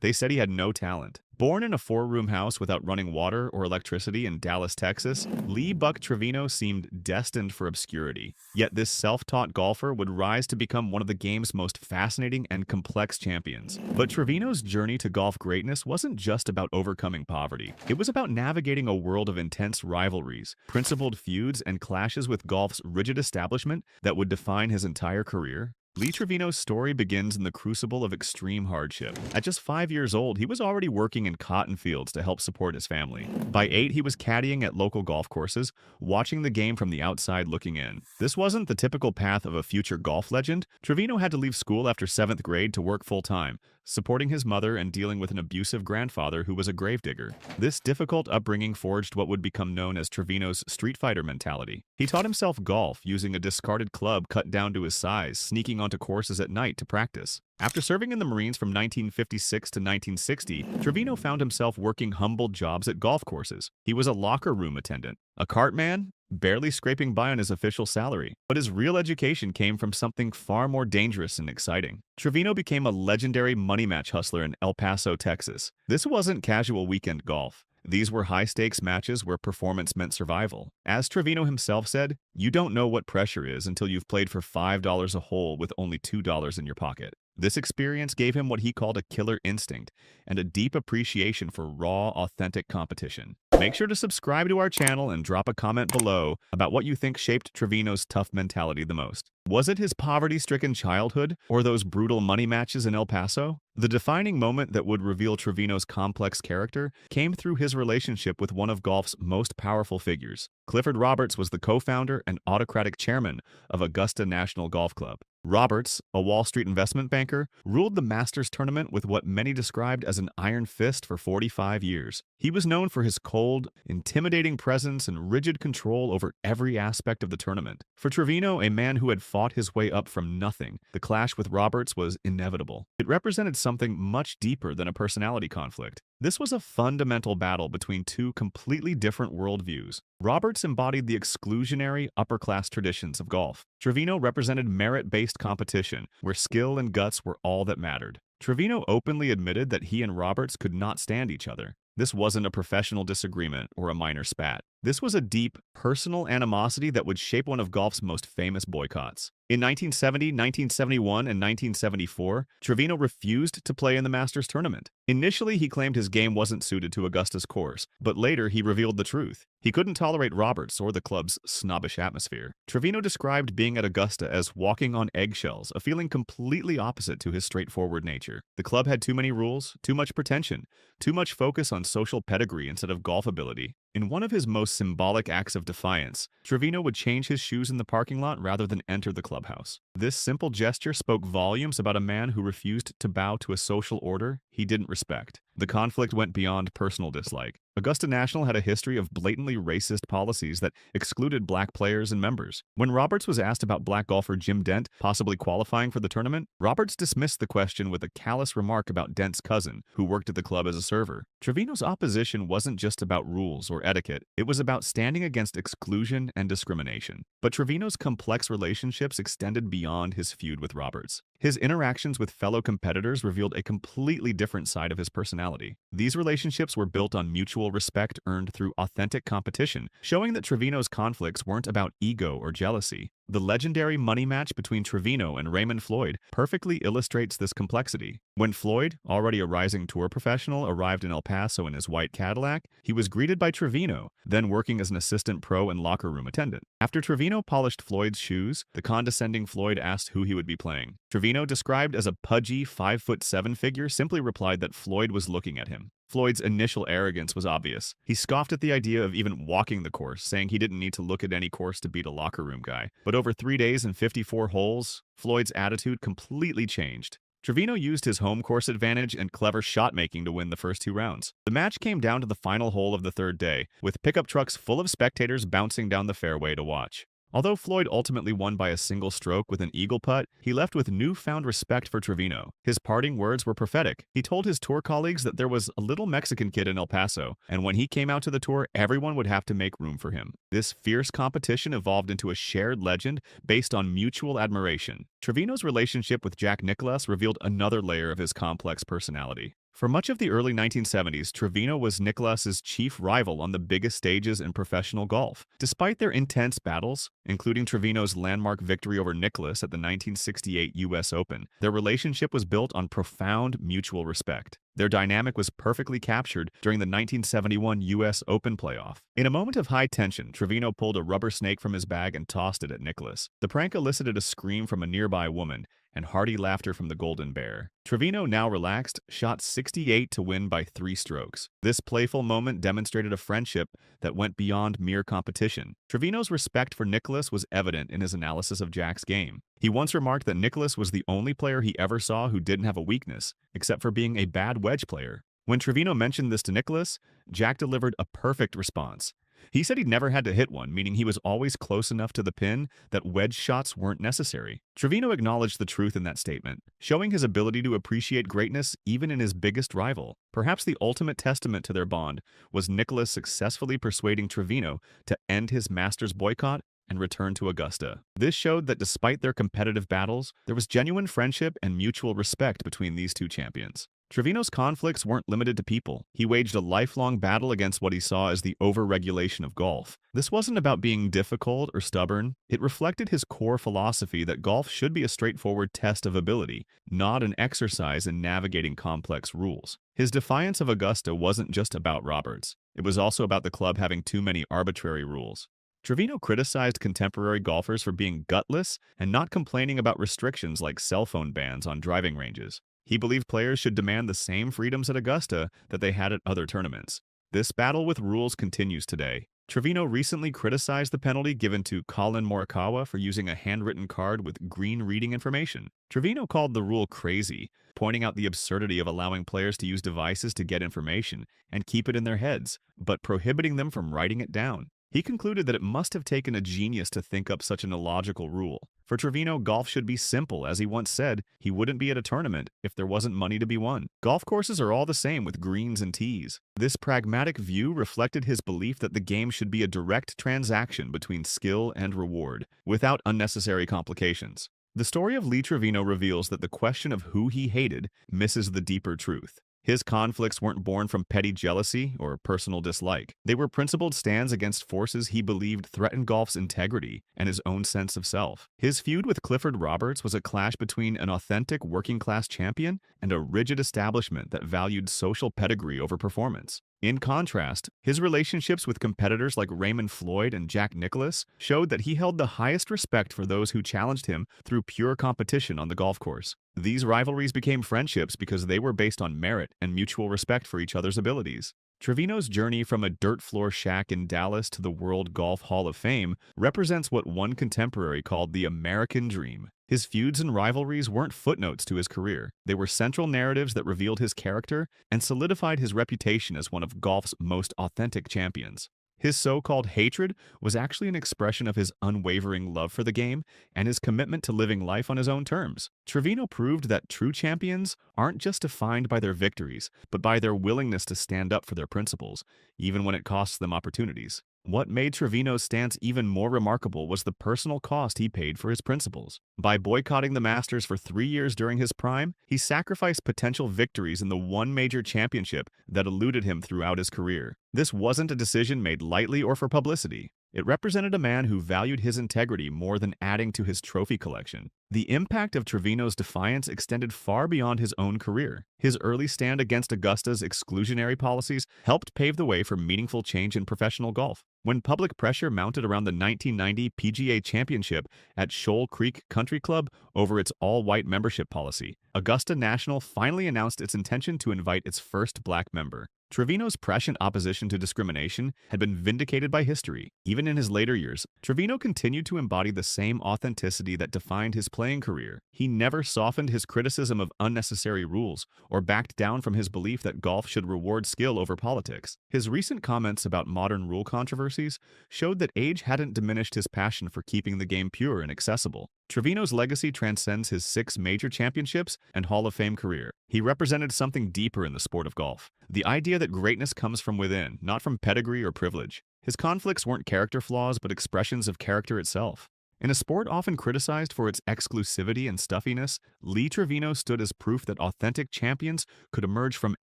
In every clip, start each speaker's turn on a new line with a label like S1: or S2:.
S1: They said he had no talent. Born in a four-room house without running water or electricity in Dallas, Texas, Lee Buck Trevino seemed destined for obscurity. Yet this self-taught golfer would rise to become one of the game's most fascinating and complex champions. But Trevino's journey to golf greatness wasn't just about overcoming poverty. It was about navigating a world of intense rivalries, principled feuds, and clashes with golf's rigid establishment that would define his entire career. Lee Trevino's story begins in the crucible of extreme hardship. At just 5 years old, he was already working in cotton fields to help support his family. By 8, he was caddying at local golf courses, watching the game from the outside looking in. This wasn't the typical path of a future golf legend. Trevino had to leave school after 7th grade to work full-time, supporting his mother and dealing with an abusive grandfather who was a gravedigger. This difficult upbringing forged what would become known as Trevino's street fighter mentality. He taught himself golf using a discarded club cut down to his size, sneaking onto courses at night to practice. After serving in the Marines from 1956 to 1960, Trevino found himself working humble jobs at golf courses. He was a locker room attendant, a cart man, barely scraping by on his official salary. But his real education came from something far more dangerous and exciting. Trevino became a legendary money match hustler in El Paso, Texas. This wasn't casual weekend golf. These were high-stakes matches where performance meant survival. As Trevino himself said, "You don't know what pressure is until you've played for $5 a hole with only $2 in your pocket." This experience gave him what he called a killer instinct and a deep appreciation for raw, authentic competition. Make sure to subscribe to our channel and drop a comment below about what you think shaped Trevino's tough mentality the most. Was it his poverty-stricken childhood or those brutal money matches in El Paso? The defining moment that would reveal Trevino's complex character came through his relationship with one of golf's most powerful figures. Clifford Roberts was the co-founder and autocratic chairman of Augusta National Golf Club. Roberts, a Wall Street investment banker, ruled the Masters tournament with what many described as an iron fist for 45 years. He was known for his cold, intimidating presence and rigid control over every aspect of the tournament. For Trevino, a man who had fought his way up from nothing, the clash with Roberts was inevitable. It represented something much deeper than a personality conflict. This was a fundamental battle between two completely different worldviews. Roberts embodied the exclusionary, upper-class traditions of golf. Trevino represented merit-based competition, where skill and guts were all that mattered. Trevino openly admitted that he and Roberts could not stand each other. This wasn't a professional disagreement or a minor spat. This was a deep, personal animosity that would shape one of golf's most famous boycotts. In 1970, 1971, and 1974, Trevino refused to play in the Masters tournament. Initially, he claimed his game wasn't suited to Augusta's course, but later he revealed the truth. He couldn't tolerate Roberts or the club's snobbish atmosphere. Trevino described being at Augusta as walking on eggshells, a feeling completely opposite to his straightforward nature. The club had too many rules, too much pretension, too much focus on social pedigree instead of golf ability. In one of his most symbolic acts of defiance, Trevino would change his shoes in the parking lot rather than enter the clubhouse. This simple gesture spoke volumes about a man who refused to bow to a social order he didn't respect. The conflict went beyond personal dislike. Augusta National had a history of blatantly racist policies that excluded black players and members. When Roberts was asked about black golfer Jim Dent possibly qualifying for the tournament, Roberts dismissed the question with a callous remark about Dent's cousin, who worked at the club as a server. Trevino's opposition wasn't just about rules or etiquette, it was about standing against exclusion and discrimination. But Trevino's complex relationships extended beyond his feud with Roberts. His interactions with fellow competitors revealed a completely different side of his personality. These relationships were built on mutual respect earned through authentic competition, showing that Trevino's conflicts weren't about ego or jealousy. The legendary money match between Trevino and Raymond Floyd perfectly illustrates this complexity. When Floyd, already a rising tour professional, arrived in El Paso in his white Cadillac, he was greeted by Trevino, then working as an assistant pro and locker room attendant. After Trevino polished Floyd's shoes, the condescending Floyd asked who he would be playing. Trevino, described as a pudgy 5'7" figure, simply replied that Floyd was looking at him. Floyd's initial arrogance was obvious. He scoffed at the idea of even walking the course, saying he didn't need to look at any course to beat a locker room guy. But over 3 days and 54 holes, Floyd's attitude completely changed. Trevino used his home course advantage and clever shot-making to win the first 2 rounds. The match came down to the final hole of the 3rd day, with pickup trucks full of spectators bouncing down the fairway to watch. Although Floyd ultimately won by a single stroke with an eagle putt, he left with newfound respect for Trevino. His parting words were prophetic. He told his tour colleagues that there was a little Mexican kid in El Paso, and when he came out to the tour, everyone would have to make room for him. This fierce competition evolved into a shared legend based on mutual admiration. Trevino's relationship with Jack Nicklaus revealed another layer of his complex personality. For much of the early 1970s, Trevino was Nicklaus's chief rival on the biggest stages in professional golf. Despite their intense battles, including Trevino's landmark victory over Nicklaus at the 1968 U.S. Open, their relationship was built on profound mutual respect. Their dynamic was perfectly captured during the 1971 U.S. Open playoff. In a moment of high tension, Trevino pulled a rubber snake from his bag and tossed it at Nicklaus. The prank elicited a scream from a nearby woman and hearty laughter from the Golden Bear. Trevino, now relaxed, shot 68 to win by 3 strokes. This playful moment demonstrated a friendship that went beyond mere competition. Trevino's respect for Nicklaus was evident in his analysis of Jack's game. He once remarked that Nicklaus was the only player he ever saw who didn't have a weakness, except for being a bad wedge player. When Trevino mentioned this to Nicklaus, Jack delivered a perfect response. He said he'd never had to hit one, meaning he was always close enough to the pin that wedge shots weren't necessary. Trevino acknowledged the truth in that statement, showing his ability to appreciate greatness even in his biggest rival. Perhaps the ultimate testament to their bond was Nicklaus successfully persuading Trevino to end his Masters boycott and return to Augusta. This showed that despite their competitive battles, there was genuine friendship and mutual respect between these two champions. Trevino's conflicts weren't limited to people. He waged a lifelong battle against what he saw as the overregulation of golf. This wasn't about being difficult or stubborn. It reflected his core philosophy that golf should be a straightforward test of ability, not an exercise in navigating complex rules. His defiance of Augusta wasn't just about Roberts. It was also about the club having too many arbitrary rules. Trevino criticized contemporary golfers for being gutless and not complaining about restrictions like cell phone bans on driving ranges. He believed players should demand the same freedoms at Augusta that they had at other tournaments. This battle with rules continues today. Trevino recently criticized the penalty given to Collin Morikawa for using a handwritten card with green reading information. Trevino called the rule crazy, pointing out the absurdity of allowing players to use devices to get information and keep it in their heads, but prohibiting them from writing it down. He concluded that it must have taken a genius to think up such an illogical rule. For Trevino, golf should be simple. As he once said, he wouldn't be at a tournament if there wasn't money to be won. Golf courses are all the same with greens and tees. This pragmatic view reflected his belief that the game should be a direct transaction between skill and reward, without unnecessary complications. The story of Lee Trevino reveals that the question of who he hated misses the deeper truth. His conflicts weren't born from petty jealousy or personal dislike. They were principled stands against forces he believed threatened golf's integrity and his own sense of self. His feud with Clifford Roberts was a clash between an authentic working-class champion and a rigid establishment that valued social pedigree over performance. In contrast, his relationships with competitors like Raymond Floyd and Jack Nicklaus showed that he held the highest respect for those who challenged him through pure competition on the golf course. These rivalries became friendships because they were based on merit and mutual respect for each other's abilities. Trevino's journey from a dirt floor shack in Dallas to the World Golf Hall of Fame represents what one contemporary called the American dream. His feuds and rivalries weren't footnotes to his career. They were central narratives that revealed his character and solidified his reputation as one of golf's most authentic champions. His so-called hatred was actually an expression of his unwavering love for the game and his commitment to living life on his own terms. Trevino proved that true champions aren't just defined by their victories, but by their willingness to stand up for their principles, even when it costs them opportunities. What made Trevino's stance even more remarkable was the personal cost he paid for his principles. By boycotting the Masters for 3 years during his prime, he sacrificed potential victories in the one major championship that eluded him throughout his career. This wasn't a decision made lightly or for publicity. It represented a man who valued his integrity more than adding to his trophy collection. The impact of Trevino's defiance extended far beyond his own career. His early stand against Augusta's exclusionary policies helped pave the way for meaningful change in professional golf. When public pressure mounted around the 1990 PGA Championship at Shoal Creek Country Club over its all-white membership policy, Augusta National finally announced its intention to invite its first black member. Trevino's prescient opposition to discrimination had been vindicated by history. Even in his later years, Trevino continued to embody the same authenticity that defined his playing career. He never softened his criticism of unnecessary rules or backed down from his belief that golf should reward skill over politics. His recent comments about modern rule controversies showed that age hadn't diminished his passion for keeping the game pure and accessible. Trevino's legacy transcends his 6 major championships and Hall of Fame career. He represented something deeper in the sport of golf. The idea that greatness comes from within, not from pedigree or privilege. His conflicts weren't character flaws, but expressions of character itself. In a sport often criticized for its exclusivity and stuffiness, Lee Trevino stood as proof that authentic champions could emerge from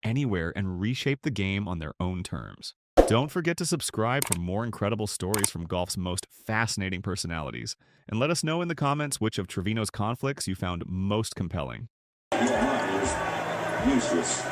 S1: anywhere and reshape the game on their own terms. Don't forget to subscribe for more incredible stories from golf's most fascinating personalities, and let us know in the comments which of Trevino's conflicts you found most compelling.
S2: Useless.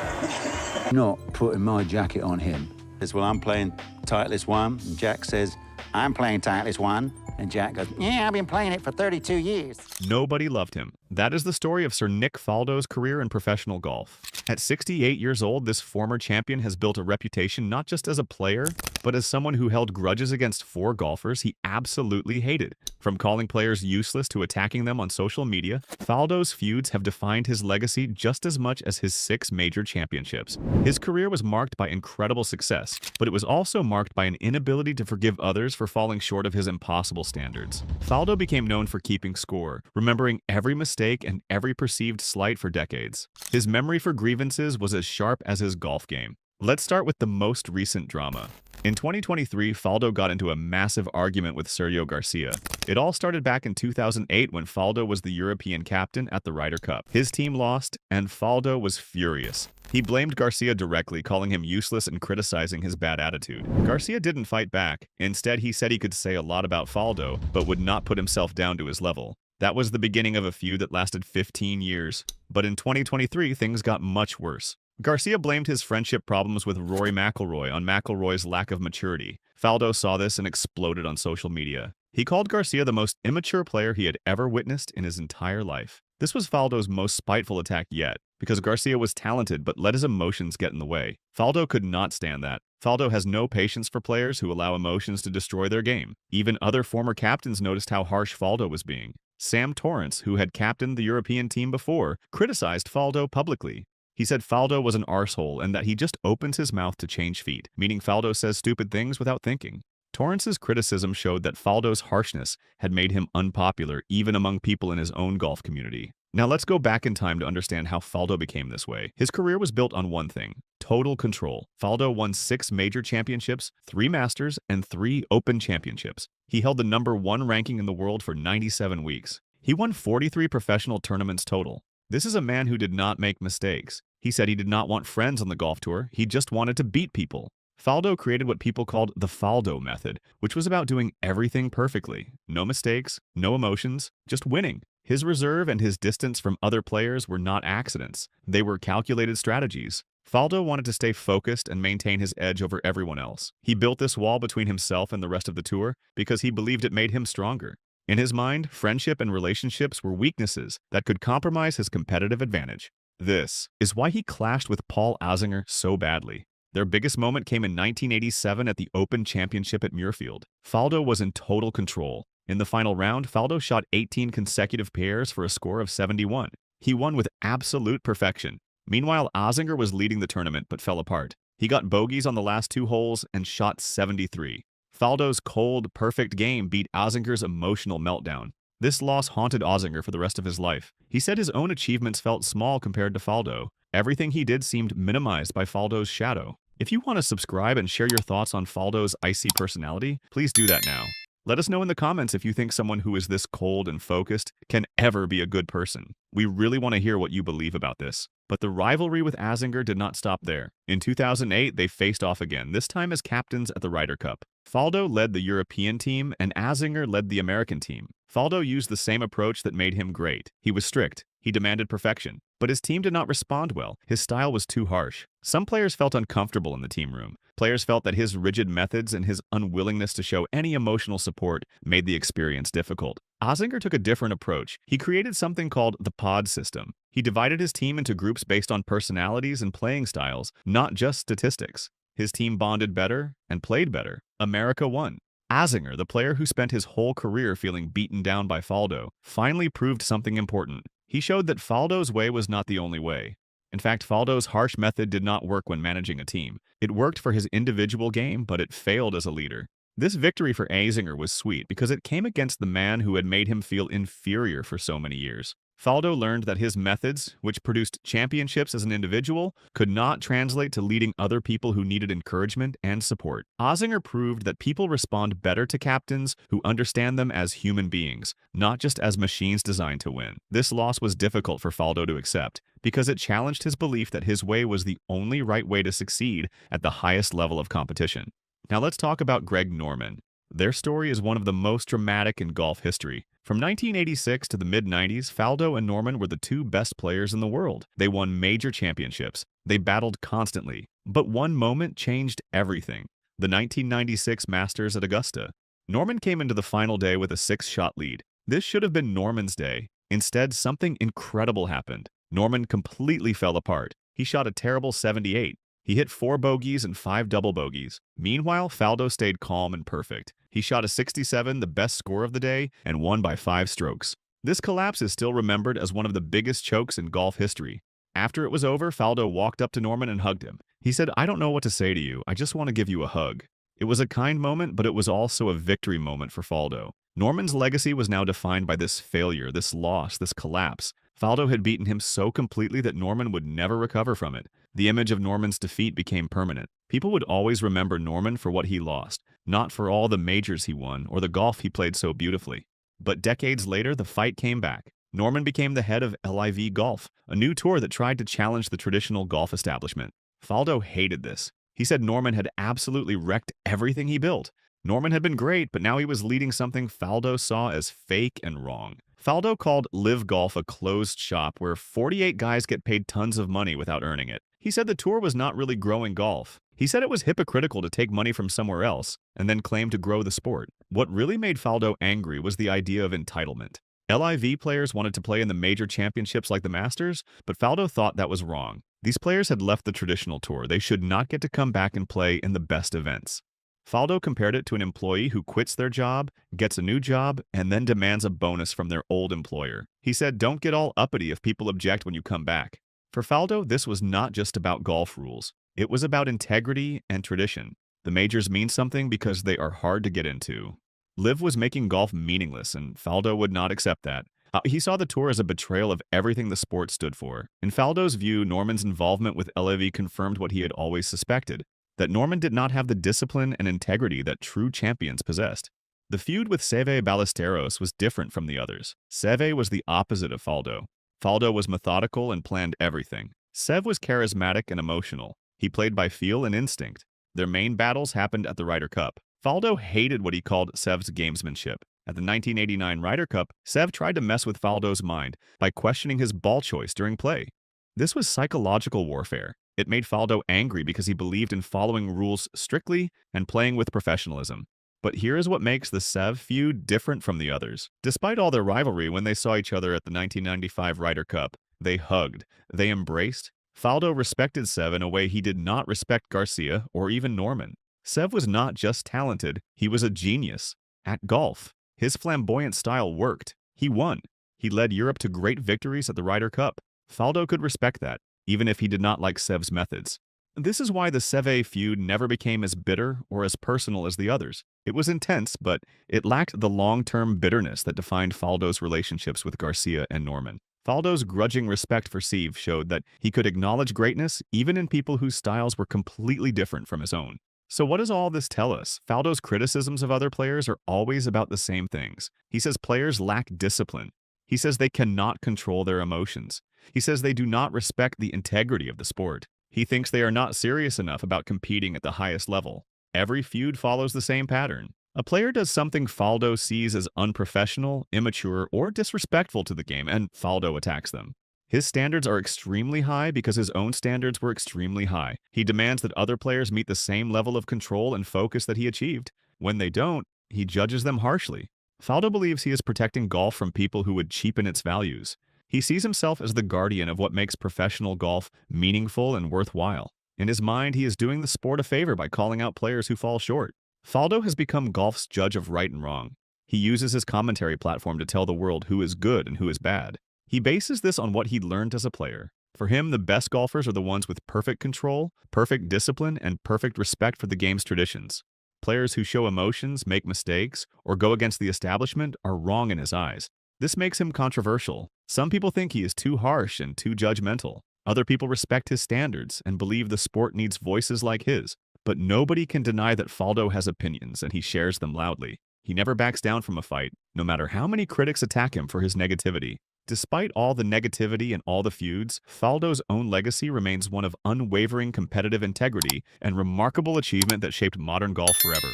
S3: Not putting my jacket on him.
S2: Says, well, I'm playing Titleist 1, and Jack says, I'm playing Titleist 1. And Jack goes, yeah, I've been playing it for 32 years.
S1: Nobody loved him. That is the story of Sir Nick Faldo's career in professional golf. At 68 years old, this former champion has built a reputation not just as a player, but as someone who held grudges against 4 golfers he absolutely hated. From calling players useless to attacking them on social media, Faldo's feuds have defined his legacy just as much as his 6 major championships. His career was marked by incredible success, but it was also marked by an inability to forgive others for falling short of his impossible standards. Faldo became known for keeping score, remembering every mistake and every perceived slight for decades. His memory for grievances was as sharp as his golf game. Let's start with the most recent drama. In 2023, Faldo got into a massive argument with Sergio Garcia. It all started back in 2008 when Faldo was the European captain at the Ryder Cup. His team lost, and Faldo was furious. He blamed Garcia directly, calling him useless and criticizing his bad attitude. Garcia didn't fight back. Instead, he said he could say a lot about Faldo, but would not put himself down to his level. That was the beginning of a feud that lasted 15 years. But in 2023, things got much worse. Garcia blamed his friendship problems with Rory McIlroy on McIlroy's lack of maturity. Faldo saw this and exploded on social media. He called Garcia the most immature player he had ever witnessed in his entire life. This was Faldo's most spiteful attack yet, because Garcia was talented but let his emotions get in the way. Faldo could not stand that. Faldo has no patience for players who allow emotions to destroy their game. Even other former captains noticed how harsh Faldo was being. Sam Torrance, who had captained the European team before, criticized Faldo publicly. He said Faldo was an arsehole and that he just opens his mouth to change feet, meaning Faldo says stupid things without thinking. Torrance's criticism showed that Faldo's harshness had made him unpopular even among people in his own golf community. Now let's go back in time to understand how Faldo became this way. His career was built on one thing: total control. Faldo won 6 major championships, 3 Masters, and 3 Open championships. He held the #1 ranking in the world for 97 weeks. He won 43 professional tournaments total. This is a man who did not make mistakes. He said he did not want friends on the golf tour, he just wanted to beat people. Faldo created what people called the Faldo method, which was about doing everything perfectly. No mistakes, no emotions, just winning. His reserve and his distance from other players were not accidents. They were calculated strategies. Faldo wanted to stay focused and maintain his edge over everyone else. He built this wall between himself and the rest of the tour because he believed it made him stronger. In his mind, friendship and relationships were weaknesses that could compromise his competitive advantage. This is why he clashed with Paul Azinger so badly. Their biggest moment came in 1987 at the Open Championship at Muirfield. Faldo was in total control. In the final round, Faldo shot 18 consecutive pairs for a score of 71. He won with absolute perfection. Meanwhile, Azinger was leading the tournament but fell apart. He got bogeys on the last 2 holes and shot 73. Faldo's cold, perfect game beat Azinger's emotional meltdown. This loss haunted Azinger for the rest of his life. He said his own achievements felt small compared to Faldo. Everything he did seemed minimized by Faldo's shadow. If you want to subscribe and share your thoughts on Faldo's icy personality, please do that now. Let us know in the comments if you think someone who is this cold and focused can ever be a good person. We really want to hear what you believe about this. But the rivalry with Azinger did not stop there. In 2008, they faced off again, this time as captains at the Ryder Cup. Faldo led the European team, and Azinger led the American team. Faldo used the same approach that made him great. He was strict. He demanded perfection. But his team did not respond well. His style was too harsh. Some players felt uncomfortable in the team room. Players felt that his rigid methods and his unwillingness to show any emotional support made the experience difficult. Azinger took a different approach. He created something called the pod system. He divided his team into groups based on personalities and playing styles, not just statistics. His team bonded better and played better. America won. Azinger, the player who spent his whole career feeling beaten down by Faldo, finally proved something important. He showed that Faldo's way was not the only way. In fact, Faldo's harsh method did not work when managing a team. It worked for his individual game, but it failed as a leader. This victory for Azinger was sweet because it came against the man who had made him feel inferior for so many years. Faldo learned that his methods, which produced championships as an individual, could not translate to leading other people who needed encouragement and support. Ozinger proved that people respond better to captains who understand them as human beings, not just as machines designed to win. This loss was difficult for Faldo to accept, because it challenged his belief that his way was the only right way to succeed at the highest level of competition. Now let's talk about Greg Norman. Their story is one of the most dramatic in golf history. From 1986 to the mid-90s, Faldo and Norman were the two best players in the world. They won major championships. They battled constantly. But one moment changed everything. The 1996 Masters at Augusta. Norman came into the final day with a 6-shot lead. This should have been Norman's day. Instead, something incredible happened. Norman completely fell apart. He shot a terrible 78. He hit 4 bogeys and 5 double bogeys. Meanwhile, Faldo stayed calm and perfect. He shot a 67, the best score of the day, and won by 5 strokes. This collapse is still remembered as one of the biggest chokes in golf history. After it was over, Faldo walked up to Norman and hugged him. He said, "I don't know what to say to you. I just want to give you a hug." It was a kind moment, but it was also a victory moment for Faldo. Norman's legacy was now defined by this failure, this loss, this collapse. Faldo had beaten him so completely that Norman would never recover from it. The image of Norman's defeat became permanent. People would always remember Norman for what he lost, not for all the majors he won or the golf he played so beautifully. But decades later, the fight came back. Norman became the head of LIV Golf, a new tour that tried to challenge the traditional golf establishment. Faldo hated this. He said Norman had absolutely wrecked everything he built. Norman had been great, but now he was leading something Faldo saw as fake and wrong. Faldo called LIV Golf a closed shop where 48 guys get paid tons of money without earning it. He said the tour was not really growing golf. He said it was hypocritical to take money from somewhere else and then claim to grow the sport. What really made Faldo angry was the idea of entitlement. LIV players wanted to play in the major championships like the Masters, but Faldo thought that was wrong. These players had left the traditional tour. They should not get to come back and play in the best events. Faldo compared it to an employee who quits their job, gets a new job, and then demands a bonus from their old employer. He said, "Don't get all uppity if people object when you come back." For Faldo, this was not just about golf rules. It was about integrity and tradition. The majors mean something because they are hard to get into. LIV was making golf meaningless, and Faldo would not accept that. He saw the tour as a betrayal of everything the sport stood for. In Faldo's view, Norman's involvement with LIV confirmed what he had always suspected, that Norman did not have the discipline and integrity that true champions possessed. The feud with Seve Ballesteros was different from the others. Seve was the opposite of Faldo. Faldo was methodical and planned everything. Sev was charismatic and emotional. He played by feel and instinct. Their main battles happened at the Ryder Cup. Faldo hated what he called Sev's gamesmanship. At the 1989 Ryder Cup, Sev tried to mess with Faldo's mind by questioning his ball choice during play. This was psychological warfare. It made Faldo angry because he believed in following rules strictly and playing with professionalism. But here is what makes the Sev feud different from the others. Despite all their rivalry when they saw each other at the 1995 Ryder Cup, they hugged, they embraced. Faldo respected Sev in a way he did not respect Garcia or even Norman. Sev was not just talented, he was a genius. At golf, his flamboyant style worked. He won. He led Europe to great victories at the Ryder Cup. Faldo could respect that, even if he did not like Sev's methods. This is why the Seve feud never became as bitter or as personal as the others. It was intense, but it lacked the long-term bitterness that defined Faldo's relationships with Garcia and Norman. Faldo's grudging respect for Sev showed that he could acknowledge greatness even in people whose styles were completely different from his own. So what does all this tell us? Faldo's criticisms of other players are always about the same things. He says players lack discipline. He says they cannot control their emotions. He says they do not respect the integrity of the sport. He thinks they are not serious enough about competing at the highest level. Every feud follows the same pattern. A player does something Faldo sees as unprofessional, immature, or disrespectful to the game, and Faldo attacks them. His standards are extremely high because his own standards were extremely high. He demands that other players meet the same level of control and focus that he achieved. When they don't, he judges them harshly. Faldo believes he is protecting golf from people who would cheapen its values. He sees himself as the guardian of what makes professional golf meaningful and worthwhile. In his mind, he is doing the sport a favor by calling out players who fall short. Faldo has become golf's judge of right and wrong. He uses his commentary platform to tell the world who is good and who is bad. He bases this on what he learned as a player. For him, the best golfers are the ones with perfect control, perfect discipline, and perfect respect for the game's traditions. Players who show emotions, make mistakes, or go against the establishment are wrong in his eyes. This makes him controversial. Some people think he is too harsh and too judgmental. Other people respect his standards and believe the sport needs voices like his. But nobody can deny that Faldo has opinions and he shares them loudly. He never backs down from a fight, no matter how many critics attack him for his negativity. Despite all the negativity and all the feuds, Faldo's own legacy remains one of unwavering competitive integrity and remarkable achievement that shaped modern golf forever.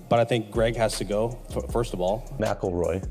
S4: But I think Greg has to go, first of all.
S5: McIlroy,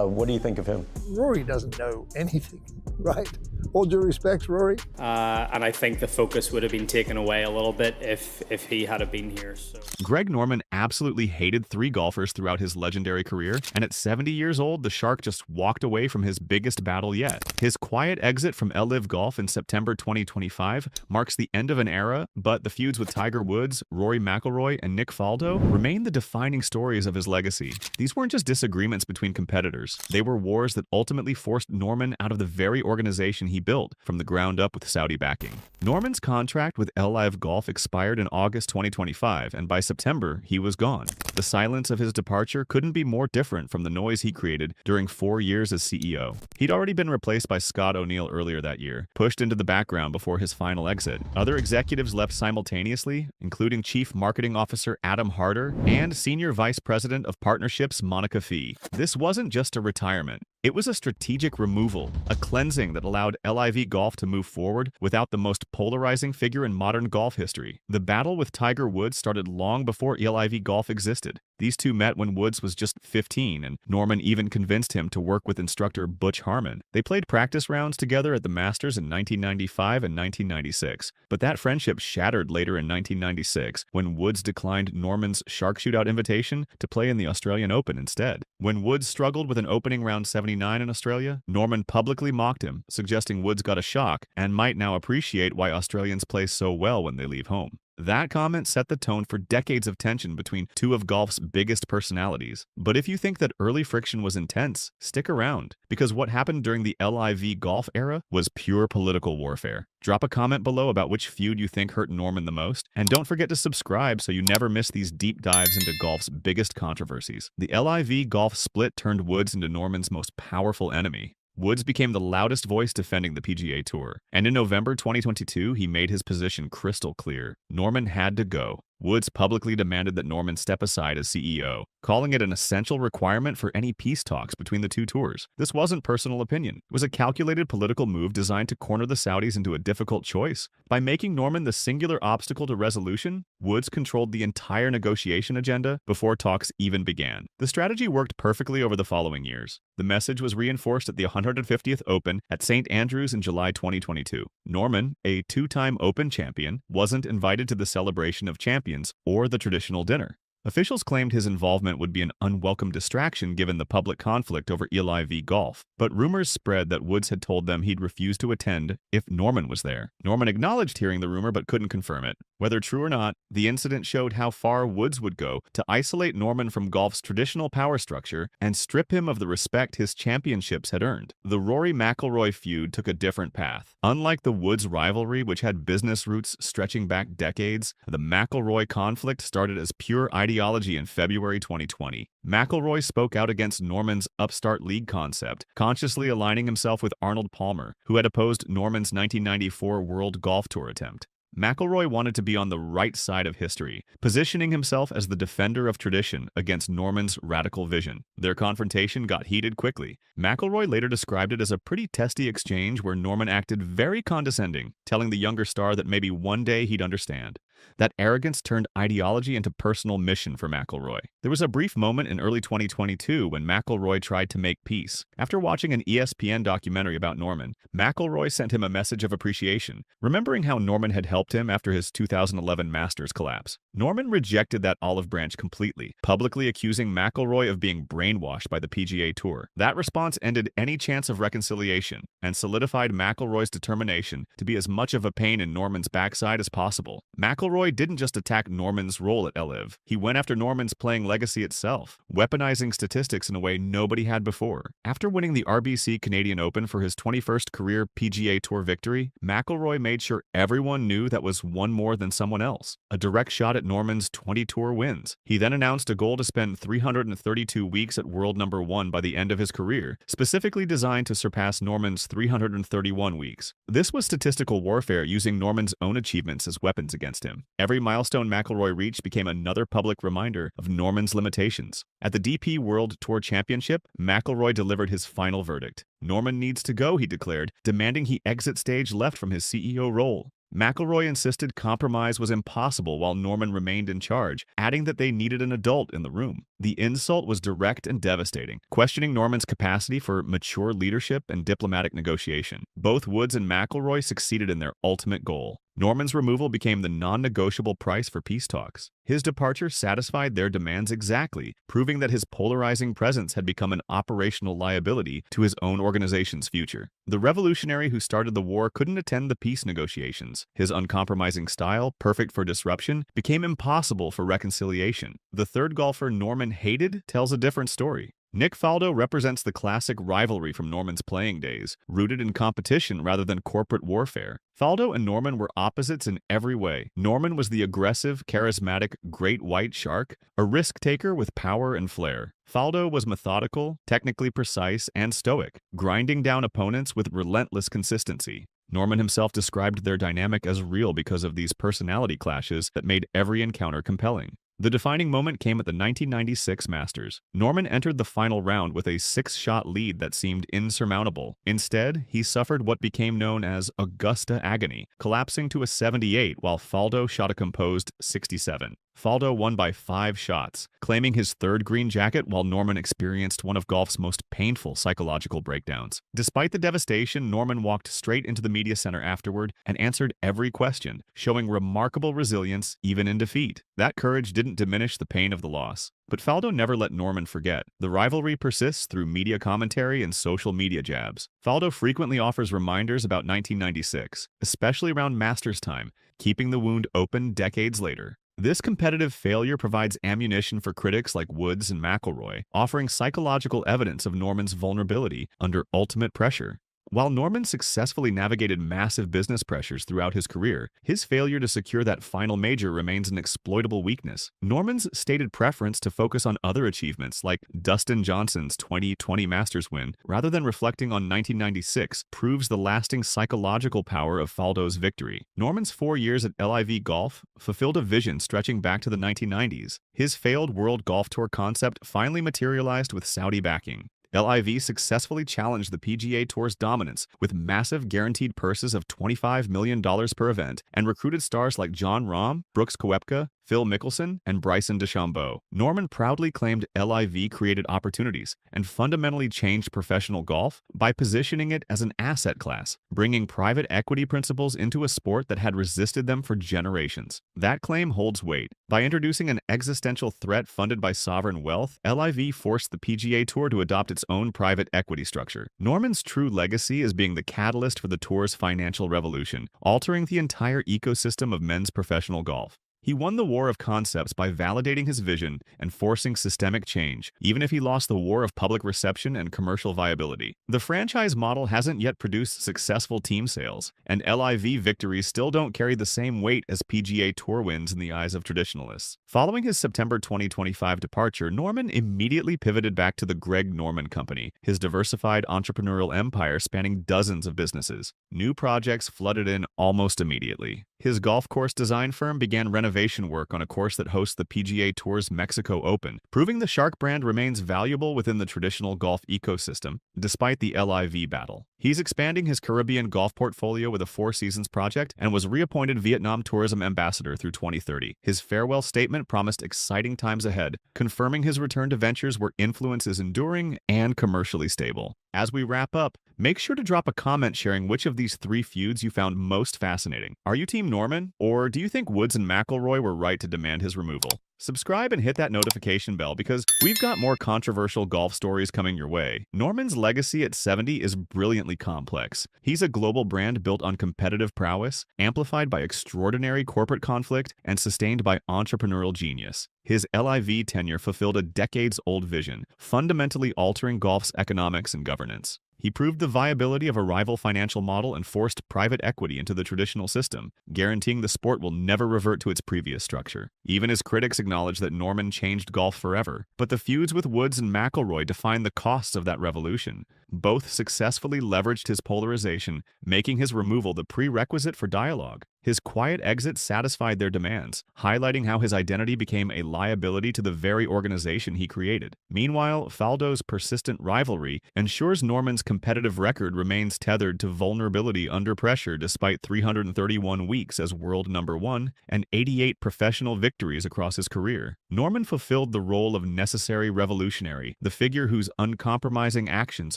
S5: what do you think of him?
S6: Rory doesn't know anything, right? All due respect, Rory.
S7: And I think the focus would have been taken away a little bit if he had been here. So.
S1: Greg Norman absolutely hated 3 golfers throughout his legendary career, and at 70 years old, the Shark just walked away from his biggest battle yet. His quiet exit from LIV Golf in September 2025 marks the end of an era, but the feuds with Tiger Woods, Rory McIlroy, and Nick Faldo remain the defining stories of his legacy. These weren't just disagreements between competitors. They were wars that ultimately forced Norman out of the very organization he built from the ground up with Saudi backing. Norman's contract with LIV Golf expired in August 2025, and by September, he was gone. The silence of his departure couldn't be more different from the noise he created during 4 years as CEO. He'd already been replaced by Scott O'Neill earlier that year, pushed into the background before his final exit. Other executives left simultaneously, including Chief Marketing Officer Adam Harder and Senior Vice President of Partnerships Monica Fee. This wasn't just a retirement. It was a strategic removal, a cleansing that allowed LIV Golf to move forward without the most polarizing figure in modern golf history. The battle with Tiger Woods started long before LIV Golf existed. These two met when Woods was just 15, and Norman even convinced him to work with instructor Butch Harmon. They played practice rounds together at the Masters in 1995 and 1996, but that friendship shattered later in 1996 when Woods declined Norman's Shark Shootout invitation to play in the Australian Open instead. When Woods struggled with an opening round 79 in Australia, Norman publicly mocked him, suggesting Woods got a shock and might now appreciate why Australians play so well when they leave home. That comment set the tone for decades of tension between two of golf's biggest personalities. But if you think that early friction was intense, stick around, because what happened during the LIV Golf era was pure political warfare. Drop a comment below about which feud you think hurt Norman the most, and don't forget to subscribe so you never miss these deep dives into golf's biggest controversies. The LIV Golf split turned Woods into Norman's most powerful enemy. Woods became the loudest voice defending the PGA Tour, and in November 2022, he made his position crystal clear. Norman had to go. Woods publicly demanded that Norman step aside as CEO, calling it an essential requirement for any peace talks between the two tours. This wasn't personal opinion. It was a calculated political move designed to corner the Saudis into a difficult choice. By making Norman the singular obstacle to resolution, Woods controlled the entire negotiation agenda before talks even began. The strategy worked perfectly over the following years. The message was reinforced at the 150th Open at St. Andrews in July 2022. Norman, a 2-time Open champion, wasn't invited to the celebration of champions or the traditional dinner. Officials claimed his involvement would be an unwelcome distraction given the public conflict over LIV Golf, but rumors spread that Woods had told them he'd refuse to attend if Norman was there. Norman acknowledged hearing the rumor but couldn't confirm it. Whether true or not, the incident showed how far Woods would go to isolate Norman from golf's traditional power structure and strip him of the respect his championships had earned. The Rory-McIlroy feud took a different path. Unlike the Woods rivalry, which had business roots stretching back decades, the McIlroy conflict started as pure ideology in February 2020. McIlroy spoke out against Norman's upstart league concept, consciously aligning himself with Arnold Palmer, who had opposed Norman's 1994 World Golf Tour attempt. McIlroy wanted to be on the right side of history, positioning himself as the defender of tradition against Norman's radical vision. Their confrontation got heated quickly. McIlroy later described it as a pretty testy exchange where Norman acted very condescending, telling the younger star that maybe one day he'd understand. That arrogance turned ideology into personal mission for McIlroy. There was a brief moment in early 2022 when McIlroy tried to make peace. After watching an ESPN documentary about Norman, McIlroy sent him a message of appreciation, remembering how Norman had helped him after his 2011 Masters collapse. Norman rejected that olive branch completely, publicly accusing McIlroy of being brainwashed by the PGA Tour. That response ended any chance of reconciliation and solidified McIlroy's determination to be as much of a pain in Norman's backside as possible. McIlroy McIlroy didn't just attack Norman's role at LIV. He went after Norman's playing legacy itself, weaponizing statistics in a way nobody had before. After winning the RBC Canadian Open for his 21st career PGA Tour victory, McIlroy made sure everyone knew that was one more than someone else, a direct shot at Norman's 20 tour wins. He then announced a goal to spend 332 weeks at world number 1 by the end of his career, specifically designed to surpass Norman's 331 weeks. This was statistical warfare using Norman's own achievements as weapons against him. Every milestone McIlroy reached became another public reminder of Norman's limitations. At the DP World Tour Championship, McIlroy delivered his final verdict. Norman needs to go, he declared, demanding he exit stage left from his CEO role. McIlroy insisted compromise was impossible while Norman remained in charge, adding that they needed an adult in the room. The insult was direct and devastating, questioning Norman's capacity for mature leadership and diplomatic negotiation. Both Woods and McIlroy succeeded in their ultimate goal. Norman's removal became the non-negotiable price for peace talks. His departure satisfied their demands exactly, proving that his polarizing presence had become an operational liability to his own organization's future. The revolutionary who started the war couldn't attend the peace negotiations. His uncompromising style, perfect for disruption, became impossible for reconciliation. The third golfer Norman hated tells a different story. Nick Faldo represents the classic rivalry from Norman's playing days, rooted in competition rather than corporate warfare. Faldo and Norman were opposites in every way. Norman was the aggressive, charismatic, great white shark, a risk-taker with power and flair. Faldo was methodical, technically precise, and stoic, grinding down opponents with relentless consistency. Norman himself described their dynamic as real because of these personality clashes that made every encounter compelling. The defining moment came at the 1996 Masters. Norman entered the final round with a 6-shot lead that seemed insurmountable. Instead, he suffered what became known as Augusta agony, collapsing to a 78 while Faldo shot a composed 67. Faldo won by 5 shots, claiming his third green jacket while Norman experienced one of golf's most painful psychological breakdowns. Despite the devastation, Norman walked straight into the media center afterward and answered every question, showing remarkable resilience even in defeat. That courage didn't diminish the pain of the loss. But Faldo never let Norman forget. The rivalry persists through media commentary and social media jabs. Faldo frequently offers reminders about 1996, especially around Masters time, keeping the wound open decades later. This competitive failure provides ammunition for critics like Woods and McIlroy, offering psychological evidence of Norman's vulnerability under ultimate pressure. While Norman successfully navigated massive business pressures throughout his career, his failure to secure that final major remains an exploitable weakness. Norman's stated preference to focus on other achievements like Dustin Johnson's 2020 Masters win, rather than reflecting on 1996, proves the lasting psychological power of Faldo's victory. Norman's 4 years at LIV Golf fulfilled a vision stretching back to the 1990s. His failed World Golf Tour concept finally materialized with Saudi backing. LIV successfully challenged the PGA Tour's dominance with massive guaranteed purses of $25 million per event and recruited stars like Jon Rahm, Brooks Koepka, Phil Mickelson, and Bryson DeChambeau. Norman proudly claimed LIV created opportunities and fundamentally changed professional golf by positioning it as an asset class, bringing private equity principles into a sport that had resisted them for generations. That claim holds weight. By introducing an existential threat funded by sovereign wealth, LIV forced the PGA Tour to adopt its own private equity structure. Norman's true legacy is being the catalyst for the tour's financial revolution, altering the entire ecosystem of men's professional golf. He won the war of concepts by validating his vision and forcing systemic change, even if he lost the war of public reception and commercial viability. The franchise model hasn't yet produced successful team sales, and LIV victories still don't carry the same weight as PGA Tour wins in the eyes of traditionalists. Following his September 2025 departure, Norman immediately pivoted back to the Greg Norman Company, his diversified entrepreneurial empire spanning dozens of businesses. New projects flooded in almost immediately. His golf course design firm began renovation work on a course that hosts the PGA Tour's Mexico Open, proving the Shark brand remains valuable within the traditional golf ecosystem, despite the LIV battle. He's expanding his Caribbean golf portfolio with a Four Seasons project and was reappointed Vietnam Tourism Ambassador through 2030. His farewell statement promised exciting times ahead, confirming his return to ventures where influence is enduring and commercially stable. As we wrap up, make sure to drop a comment sharing which of these 3 feuds you found most fascinating. Are you Team Norman, or do you think Woods and McIlroy were right to demand his removal? Subscribe and hit that notification bell because we've got more controversial golf stories coming your way. Norman's legacy at 70 is brilliantly complex. He's a global brand built on competitive prowess, amplified by extraordinary corporate conflict, and sustained by entrepreneurial genius. His LIV tenure fulfilled a decades-old vision, fundamentally altering golf's economics and governance. He proved the viability of a rival financial model and forced private equity into the traditional system, guaranteeing the sport will never revert to its previous structure. Even his critics acknowledge that Norman changed golf forever, but the feuds with Woods and McIlroy define the costs of that revolution. Both successfully leveraged his polarization, making his removal the prerequisite for dialogue. His quiet exit satisfied their demands, highlighting how his identity became a liability to the very organization he created. Meanwhile, Faldo's persistent rivalry ensures Norman's competitive record remains tethered to vulnerability under pressure despite 331 weeks as world number 1 and 88 professional victories across his career. Norman fulfilled the role of necessary revolutionary, the figure whose uncompromising actions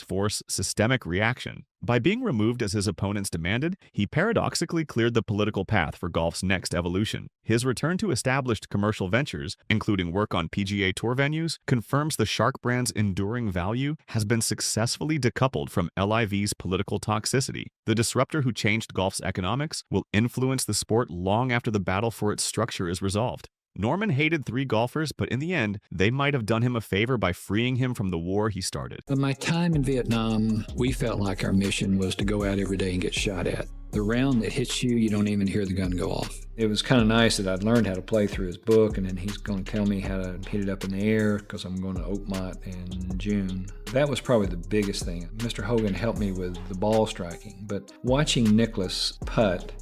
S1: force systemic reaction. By being removed as his opponents demanded, he paradoxically cleared the political path for golf's next evolution. His return to established commercial ventures, including work on PGA Tour venues, confirms the Shark brand's enduring value has been successfully decoupled from LIV's political toxicity. The disruptor who changed golf's economics will influence the sport long after the battle for its structure is resolved. Norman hated 3 golfers, but in the end, they might have done him a favor by freeing him from the war he started.
S8: In my time in Vietnam, we felt like our mission was to go out every day and get shot at. The round that hits you, you don't even hear the gun go off. It was kind of nice that I'd learned how to play through his book, and then he's going to tell me how to hit it up in the air because I'm going to Oakmont in June. That was probably the biggest thing. Mr. Hogan helped me with the ball striking, but watching Nicklaus putt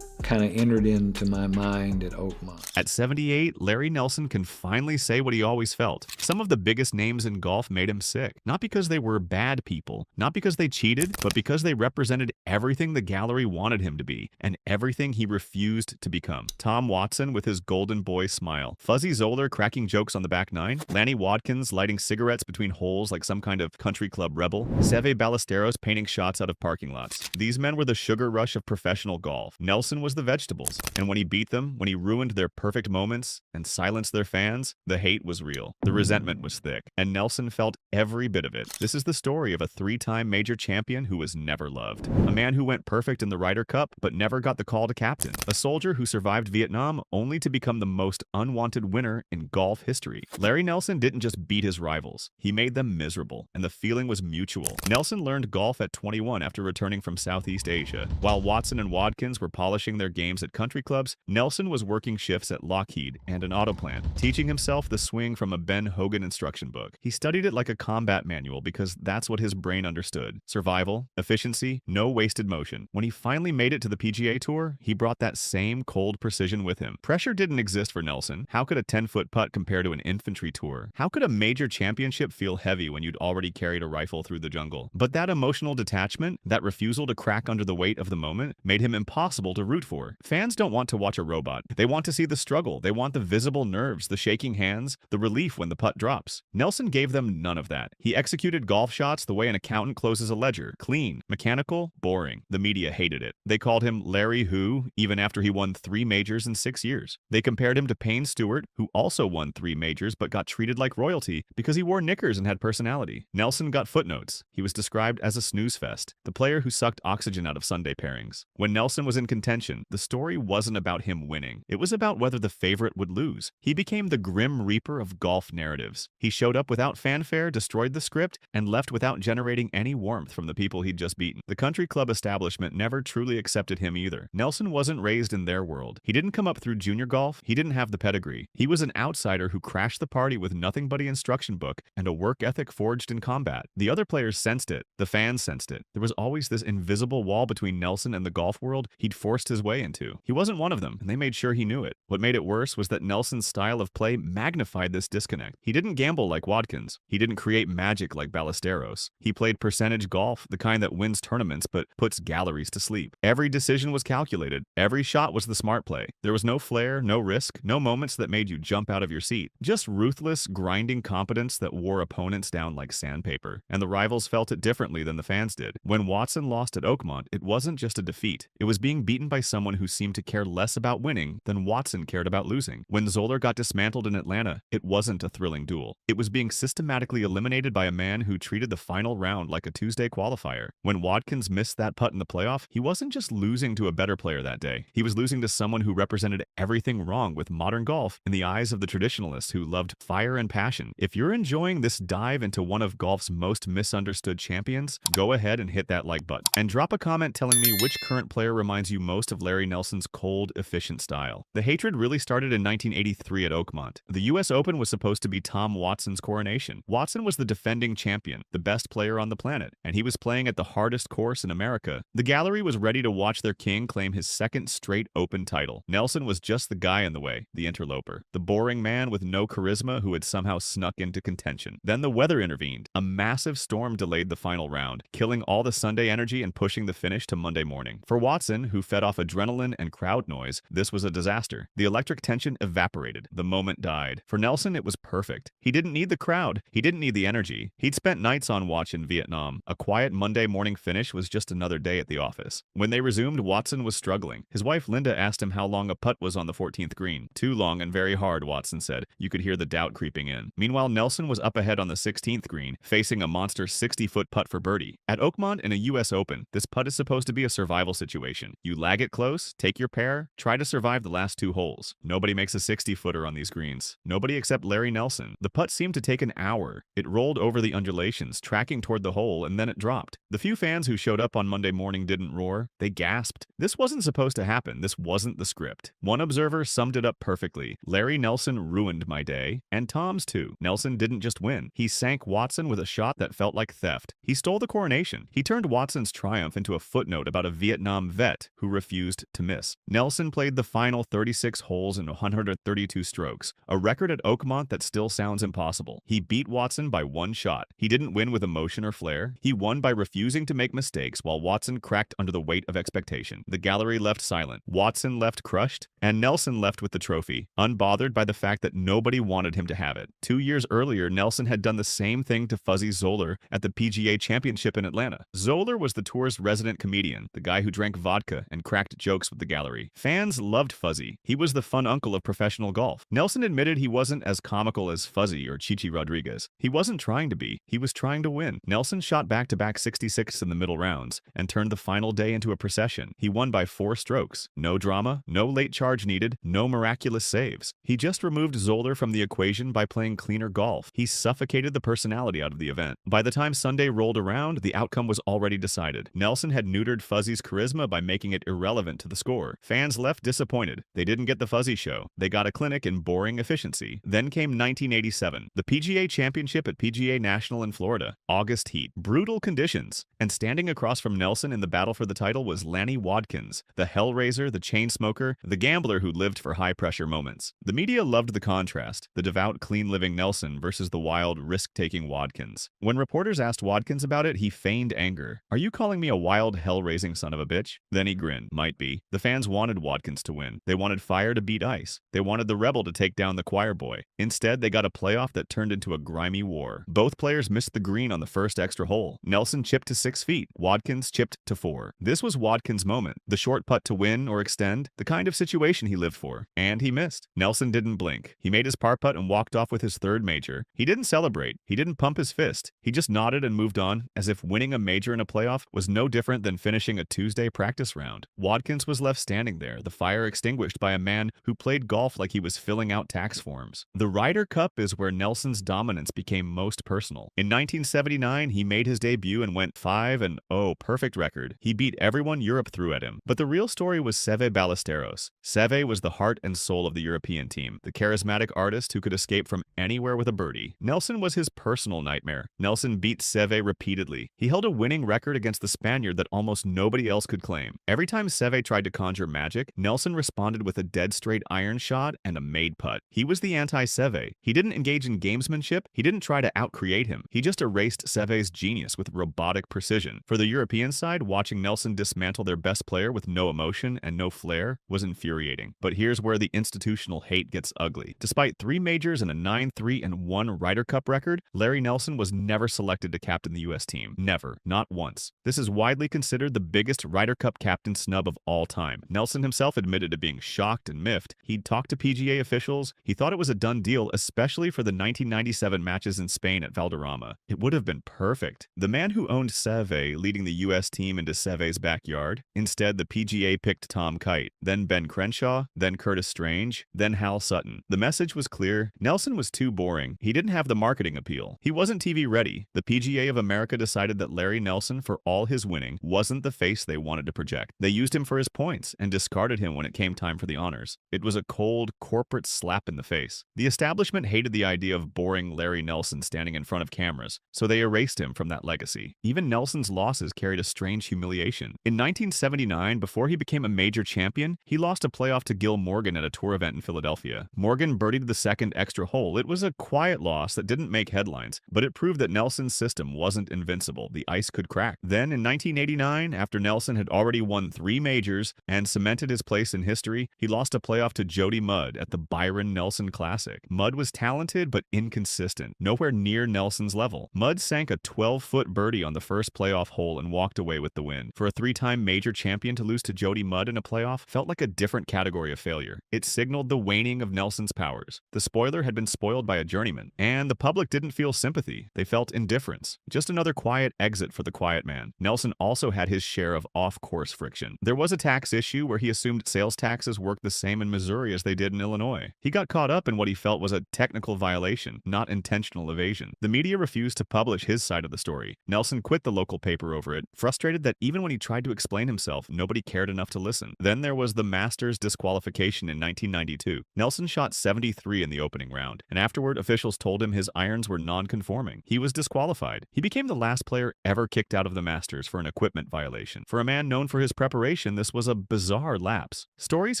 S8: kind of entered into my mind at Oakmont.
S1: At 78, Larry Nelson can finally say what he always felt. Some of the biggest names in golf made him sick. Not because they were bad people, not because they cheated, but because they represented everything the gallery wanted him to be, and everything he refused to become. Tom Watson with his golden boy smile, Fuzzy Zoeller cracking jokes on the back nine, Lanny Wadkins lighting cigarettes between holes like some kind of country club rebel, Seve Ballesteros painting shots out of parking lots. These men were the sugar rush of professional golf. Nelson was the vegetables, and when he beat them, when he ruined their perfect moments and silenced their fans, the hate was real, the resentment was thick, and Nelson felt every bit of it. This is the story of a 3-time major champion who was never loved, a man who went perfect in the Ryder Cup but never got the call to captain, a soldier who survived Vietnam only to become the most unwanted winner in golf history. Larry Nelson didn't just beat his rivals, he made them miserable, and the feeling was mutual. Nelson learned golf at 21 after returning from Southeast Asia. While Watson and Wadkins were polishing their games at country clubs, Nelson was working shifts at Lockheed and an auto plant, teaching himself the swing from a Ben Hogan instruction book. He studied it like a combat manual because that's what his brain understood. Survival, efficiency, no wasted motion. When he finally made it to the PGA Tour, he brought that same cold precision with him. Pressure didn't exist for Nelson. How could a 10-foot putt compare to an infantry tour? How could a major championship feel heavy when you'd already carried a rifle through the jungle? But that emotional detachment, that refusal to crack under the weight of the moment, made him impossible to root for. Fans don't want to watch a robot. They want to see the struggle. They want the visible nerves, the shaking hands, the relief when the putt drops. Nelson gave them none of that. He executed golf shots the way an accountant closes a ledger. Clean, mechanical, boring. The media hated it. They called him Larry Who, even after he won 3 majors in 6 years. They compared him to Payne Stewart, who also won 3 majors but got treated like royalty because he wore knickers and had personality. Nelson got footnotes. He was described as a snooze fest, the player who sucked oxygen out of Sunday pairings. When Nelson was in contention, the story wasn't about him winning. It was about whether the favorite would lose. He became the grim reaper of golf narratives. He showed up without fanfare, destroyed the script, and left without generating any warmth from the people he'd just beaten. The country club establishment never truly accepted him either. Nelson wasn't raised in their world. He didn't come up through junior golf. He didn't have the pedigree. He was an outsider who crashed the party with nothing but an instruction book and a work ethic forged in combat. The other players sensed it. The fans sensed it. There was always this invisible wall between Nelson and the golf world he'd forced his way into. He wasn't one of them, and they made sure he knew it. What made it worse was that Nelson's style of play magnified this disconnect. He didn't gamble like Wadkins. He didn't create magic like Ballesteros. He played percentage golf, the kind that wins tournaments but puts galleries to sleep. Every decision was calculated. Every shot was the smart play. There was no flair, no risk, no moments that made you jump out of your seat. Just ruthless, grinding competence that wore opponents down like sandpaper. And the rivals felt it differently than the fans did. When Watson lost at Oakmont, it wasn't just a defeat. It was being beaten by someone who seemed to care less about winning than Watson cared about losing. When Zoller got dismantled in Atlanta, it wasn't a thrilling duel. It was being systematically eliminated by a man who treated the final round like a Tuesday qualifier. When Watkins missed that putt in the playoff, he wasn't just losing to a better player that day. He was losing to someone who represented everything wrong with modern golf in the eyes of the traditionalists who loved fire and passion. If you're enjoying this dive into one of golf's most misunderstood champions, go ahead and hit that like button. And drop a comment telling me which current player reminds you most of Larry Nelson's cold, efficient style. The hatred really started in 1983 at Oakmont. The US Open was supposed to be Tom Watson's coronation. Watson was the defending champion, the best player on the planet, and he was playing at the hardest course in America. The gallery was ready to watch their king claim his second straight Open title. Nelson was just the guy in the way, the interloper, the boring man with no charisma who had somehow snuck into contention. Then the weather intervened. A massive storm delayed the final round, killing all the Sunday energy and pushing the finish to Monday morning. For Watson, who fed off adrenaline and crowd noise, this was a disaster. The electric tension evaporated. The moment died. For Nelson, it was perfect. He didn't need the crowd. He didn't need the energy. He'd spent nights on watch in Vietnam. A quiet Monday morning finish was just another day at the office. When they resumed, Watson was struggling. His wife Linda asked him how long a putt was on the 14th green. Too long and very hard, Watson said. You could hear the doubt creeping in. Meanwhile, Nelson was up ahead on the 16th green, facing a monster 60-foot putt for birdie. At Oakmont in a US Open, this putt is supposed to be a survival situation. You lag it close, take your pair, try to survive the last two holes. Nobody makes a 60-footer on these greens. Nobody except Larry Nelson. The putt seemed to take an hour. It rolled over the undulations, tracking toward the hole, and then it dropped. The few fans who showed up on Monday morning didn't roar. They gasped. This wasn't supposed to happen. This wasn't the script. One observer summed it up perfectly. Larry Nelson ruined my day, and Tom's too. Nelson didn't just win. He sank Watson with a shot that felt like theft. He stole the coronation. He turned Watson's triumph into a footnote about a Vietnam vet who refused to miss. Nelson played the final 36 holes in 132 strokes, a record at Oakmont that still sounds impossible. He beat Watson by one shot. He didn't win with emotion or flair. He won by refusing to make mistakes while Watson cracked under the weight of expectation. The gallery left silent. Watson left crushed, and Nelson left with the trophy, unbothered by the fact that nobody wanted him to have it. 2 years earlier, Nelson had done the same thing to Fuzzy Zoller at the PGA Championship in Atlanta. Zoller was the tour's resident comedian, the guy who drank vodka and cracked jokes with the gallery. Fans loved Fuzzy. He was the fun uncle of professional golf. Nelson admitted he wasn't as comical as Fuzzy or Chichi Rodriguez. He wasn't trying to be. He was trying to win. Nelson shot back-to-back 66s in the middle rounds and turned the final day into a procession. He won by 4 strokes. No drama, no late charge needed, no miraculous saves. He just removed Zoller from the equation by playing cleaner golf. He suffocated the personality out of the event. By the time Sunday rolled around, the outcome was already decided. Nelson had neutered Fuzzy's charisma by making it irrelevant to the score. Fans left disappointed. They didn't get the Fuzzy show. They got a clinic in boring efficiency. Then came 1987, the PGA Championship at PGA National in Florida. August heat, brutal conditions. And standing across from Nelson in the battle for the title was Lanny Wadkins, the hellraiser, the chain smoker, the gambler who lived for high-pressure moments. The media loved the contrast, the devout, clean-living Nelson versus the wild, risk-taking Wadkins. When reporters asked Wadkins about it, he feigned anger. "Are you calling me a wild, hell-raising son of a bitch?" Then he grinned. Might be. The fans wanted Wadkins to win. They wanted fire to beat ice. They wanted the rebel to take down the choir boy. Instead, they got a playoff that turned into a grimy war. Both players missed the green on the first extra hole. Nelson chipped to 6 feet. Wadkins chipped to 4. This was Wadkins' moment. The short putt to win or extend, the kind of situation he lived for. And he missed. Nelson didn't blink. He made his par putt and walked off with his 3rd major. He didn't celebrate. He didn't pump his fist. He just nodded and moved on, as if winning a major in a playoff was no different than finishing a Tuesday practice round. Wadkins was left standing there, the fire extinguished by a man who played golf like he was filling out tax forms. The Ryder Cup is where Nelson's dominance became most personal. In 1979, he made his debut and went 5-0, perfect record. He beat everyone Europe threw at him. But the real story was Seve Ballesteros. Seve was the heart and soul of the European team, the charismatic artist who could escape from anywhere with a birdie. Nelson was his personal nightmare. Nelson beat Seve repeatedly. He held a winning record against the Spaniard that almost nobody else could claim. Every time Seve tried to conjure magic, Nelson responded with a dead-straight iron shot and a made putt. He was the anti-Seve. He didn't engage in gamesmanship. He didn't try to out-create him. He just erased Seve's genius with robotic precision. For the European side, watching Nelson dismantle their best player with no emotion and no flair was infuriating. But here's where the institutional hate gets ugly. Despite 3 majors and a 9-3-1 Ryder Cup record, Larry Nelson was never selected to captain the U.S. team. Never. Not once. This is widely considered the biggest Ryder Cup captain snub of all time. Nelson himself admitted to being shocked and miffed. He'd talked to PGA officials. He thought it was a done deal, especially for the 1997 matches in Spain at Valderrama. It would have been perfect. The man who owned Seve leading the U.S. team into Seve's backyard. Instead, the PGA picked Tom Kite, then Ben Crenshaw, then Curtis Strange, then Hal Sutton. The message was clear. Nelson was too boring. He didn't have the marketing appeal. He wasn't TV ready. The PGA of America decided that Larry Nelson, for all his winning, wasn't the face they wanted to project. They used him for his points and discarded him when it came time for the honors. It was a cold, corporate slap in the face. The establishment hated the idea of boring Larry Nelson standing in front of cameras, so they erased him from that legacy. Even Nelson's losses carried a strange humiliation. In 1979, before he became a major champion, he lost a playoff to Gil Morgan at a tour event in Philadelphia. Morgan birdied the second extra hole. It was a quiet loss that didn't make headlines, but it proved that Nelson's system wasn't invincible. The ice could crack. Then in 1989, after Nelson had already won 3 majors and cemented his place in history, he lost a playoff to Jody Mudd at the Byron Nelson Classic. Mudd was talented but inconsistent, nowhere near Nelson's level. Mudd sank a 12-foot birdie on the first playoff hole and walked away with the win. For a 3-time major champion to lose to Jody Mudd in a playoff felt like a different category of failure. It signaled the waning of Nelson's powers. The spoiler had been spoiled by a journeyman, and the public didn't feel sympathy. They felt indifference. Just another quiet exit for the quiet man. Nelson also had his share of off-course friction. There was a tax issue where he assumed sales taxes worked the same in Missouri as they did in Illinois. He got caught up in what he felt was a technical violation, not intentional evasion. The media refused to publish his side of the story. Nelson quit the local paper over it, frustrated that even when he tried to explain himself, nobody cared enough to listen. Then there was the Masters disqualification in 1992. Nelson shot 73 in the opening round, and afterward officials told him his irons were non-conforming. He was disqualified. He became the last player ever kicked out of the Masters for an equipment violation. For a man known for his preparation, this was a bizarre lapse. Stories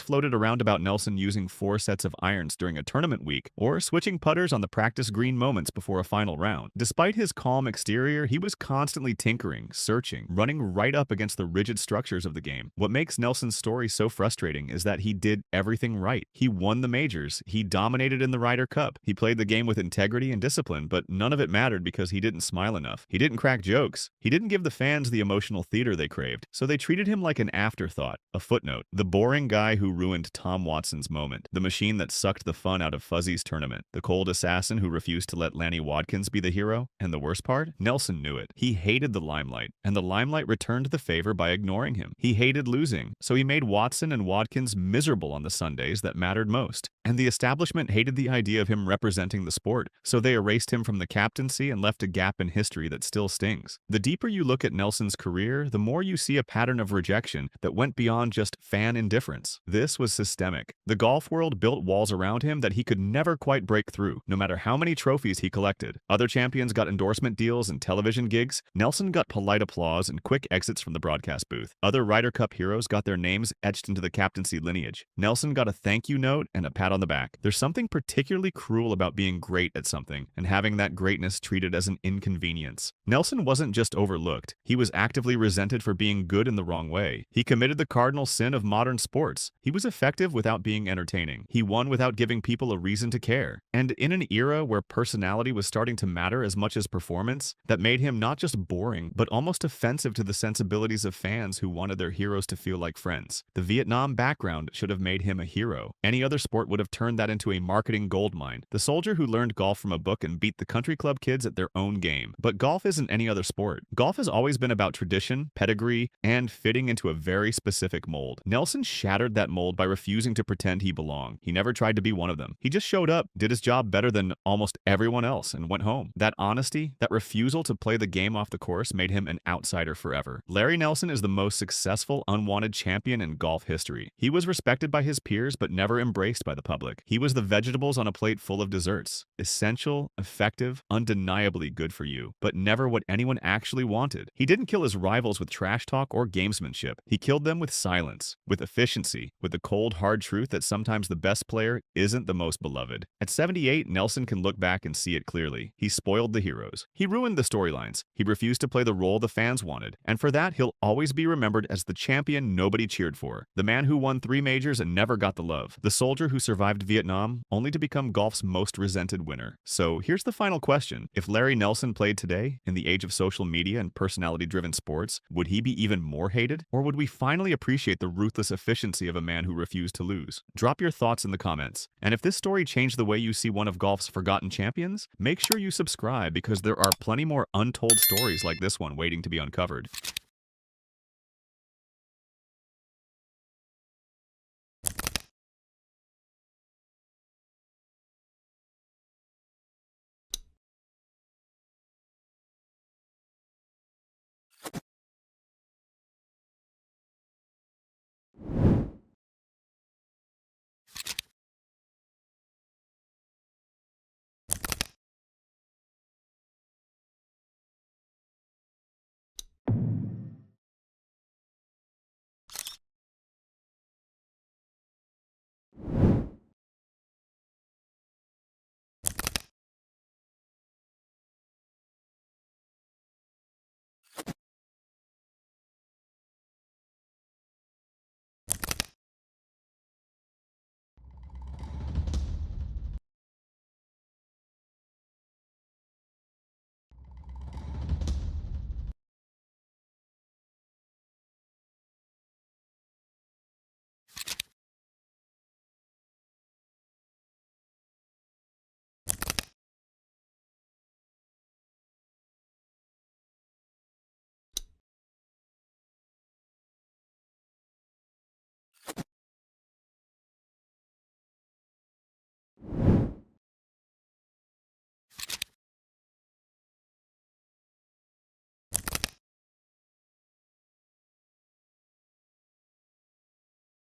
S1: floated around about Nelson using 4 sets of irons during a tournament week, or switching putters on the practice green moments before a final round. Despite his calm exterior, he was constantly tinkering, searching, running right up against the rigid structures of the game. What makes Nelson's story so frustrating is that he did everything right. He won the majors. He dominated in the Ryder Cup. He played the game with integrity and discipline, but none of it mattered because he didn't smile enough. He didn't crack jokes. He didn't give the fans the emotional theater they craved, so they treated him like an afterthought, a footnote, the boring guy who ruined Tom Watson's moment, the machine that sucked the fun out of Fuzzy's tournament, the cold assassin who refused to let Lanny Wadkins be the hero. And the worst part? Nelson knew it. He hated the limelight, and the limelight returned the favor by ignoring him. He hated losing, so he made Watson and Wadkins miserable on the Sundays that mattered most. And the establishment hated the idea of him representing the sport, so they erased him from the captaincy and left a gap in history that still stings. The deeper you look at Nelson's career, the more you see a pattern of rejection that went beyond just fan indifference. This was systemic. The golf world built walls around him that he could never quite break through, no matter how many trophies he collected. Other champions got endorsement deals and television gigs. Nelson got polite applause and quick exits from the broadcast booth. Other Ryder Cup heroes got their names etched into the captaincy lineage. Nelson got a thank you note and a pat on the back. There's something particularly cruel about being great at something and having that greatness treated as an inconvenience. Nelson wasn't just overlooked. He was actively resented for being good in the wrong way. He committed the cardinal sin of modern sports. He was effective without being entertaining. He won without giving people a reason to care. And in an era where personality was starting to matter as much as performance, that made him not just boring, but almost offensive to the sensibilities of fans who wanted their heroes to feel like friends. The Vietnam background should have made him a hero. Any other sport would have turned that into a marketing goldmine. The soldier who learned golf from a book and beat the country club kids at their own game. But golf isn't any other sport. Golf has always been about tradition, pedigree, and fitting into a very specific mold. Nelson shattered that mold by refusing to pretend he belonged. He never tried to be one of them. He just showed up, did his job better than almost everyone else, and went home. That honesty, that refusal to play the game off the course made him an outsider forever. Larry Nelson is the most successful unwanted champion in golf history. He was respected by his peers but never embraced by the public. He was the vegetables on a plate full of desserts. Essential, effective, undeniably good for you, but never what anyone actually wanted. He didn't kill his rivals with trash talk or gamesmanship. He killed them with silence, with efficiency, with the cold, hard truth that sometimes the best player isn't the most beloved. At 78, Nelson can look back and see it clearly. He spoiled the heroes. He ruined the storylines. He refused to play the role the fans wanted. And for that, he'll always be remembered as the champion nobody cheered for. The man who won 3 majors and never got the love. The soldier who survived survived Vietnam, only to become golf's most resented winner. So here's the final question. If Larry Nelson played today, in the age of social media and personality-driven sports, would he be even more hated? Or would we finally appreciate the ruthless efficiency of a man who refused to lose? Drop your thoughts in the comments. And if this story changed the way you see one of golf's forgotten champions, make sure you subscribe because there are plenty more untold stories like this one waiting to be uncovered.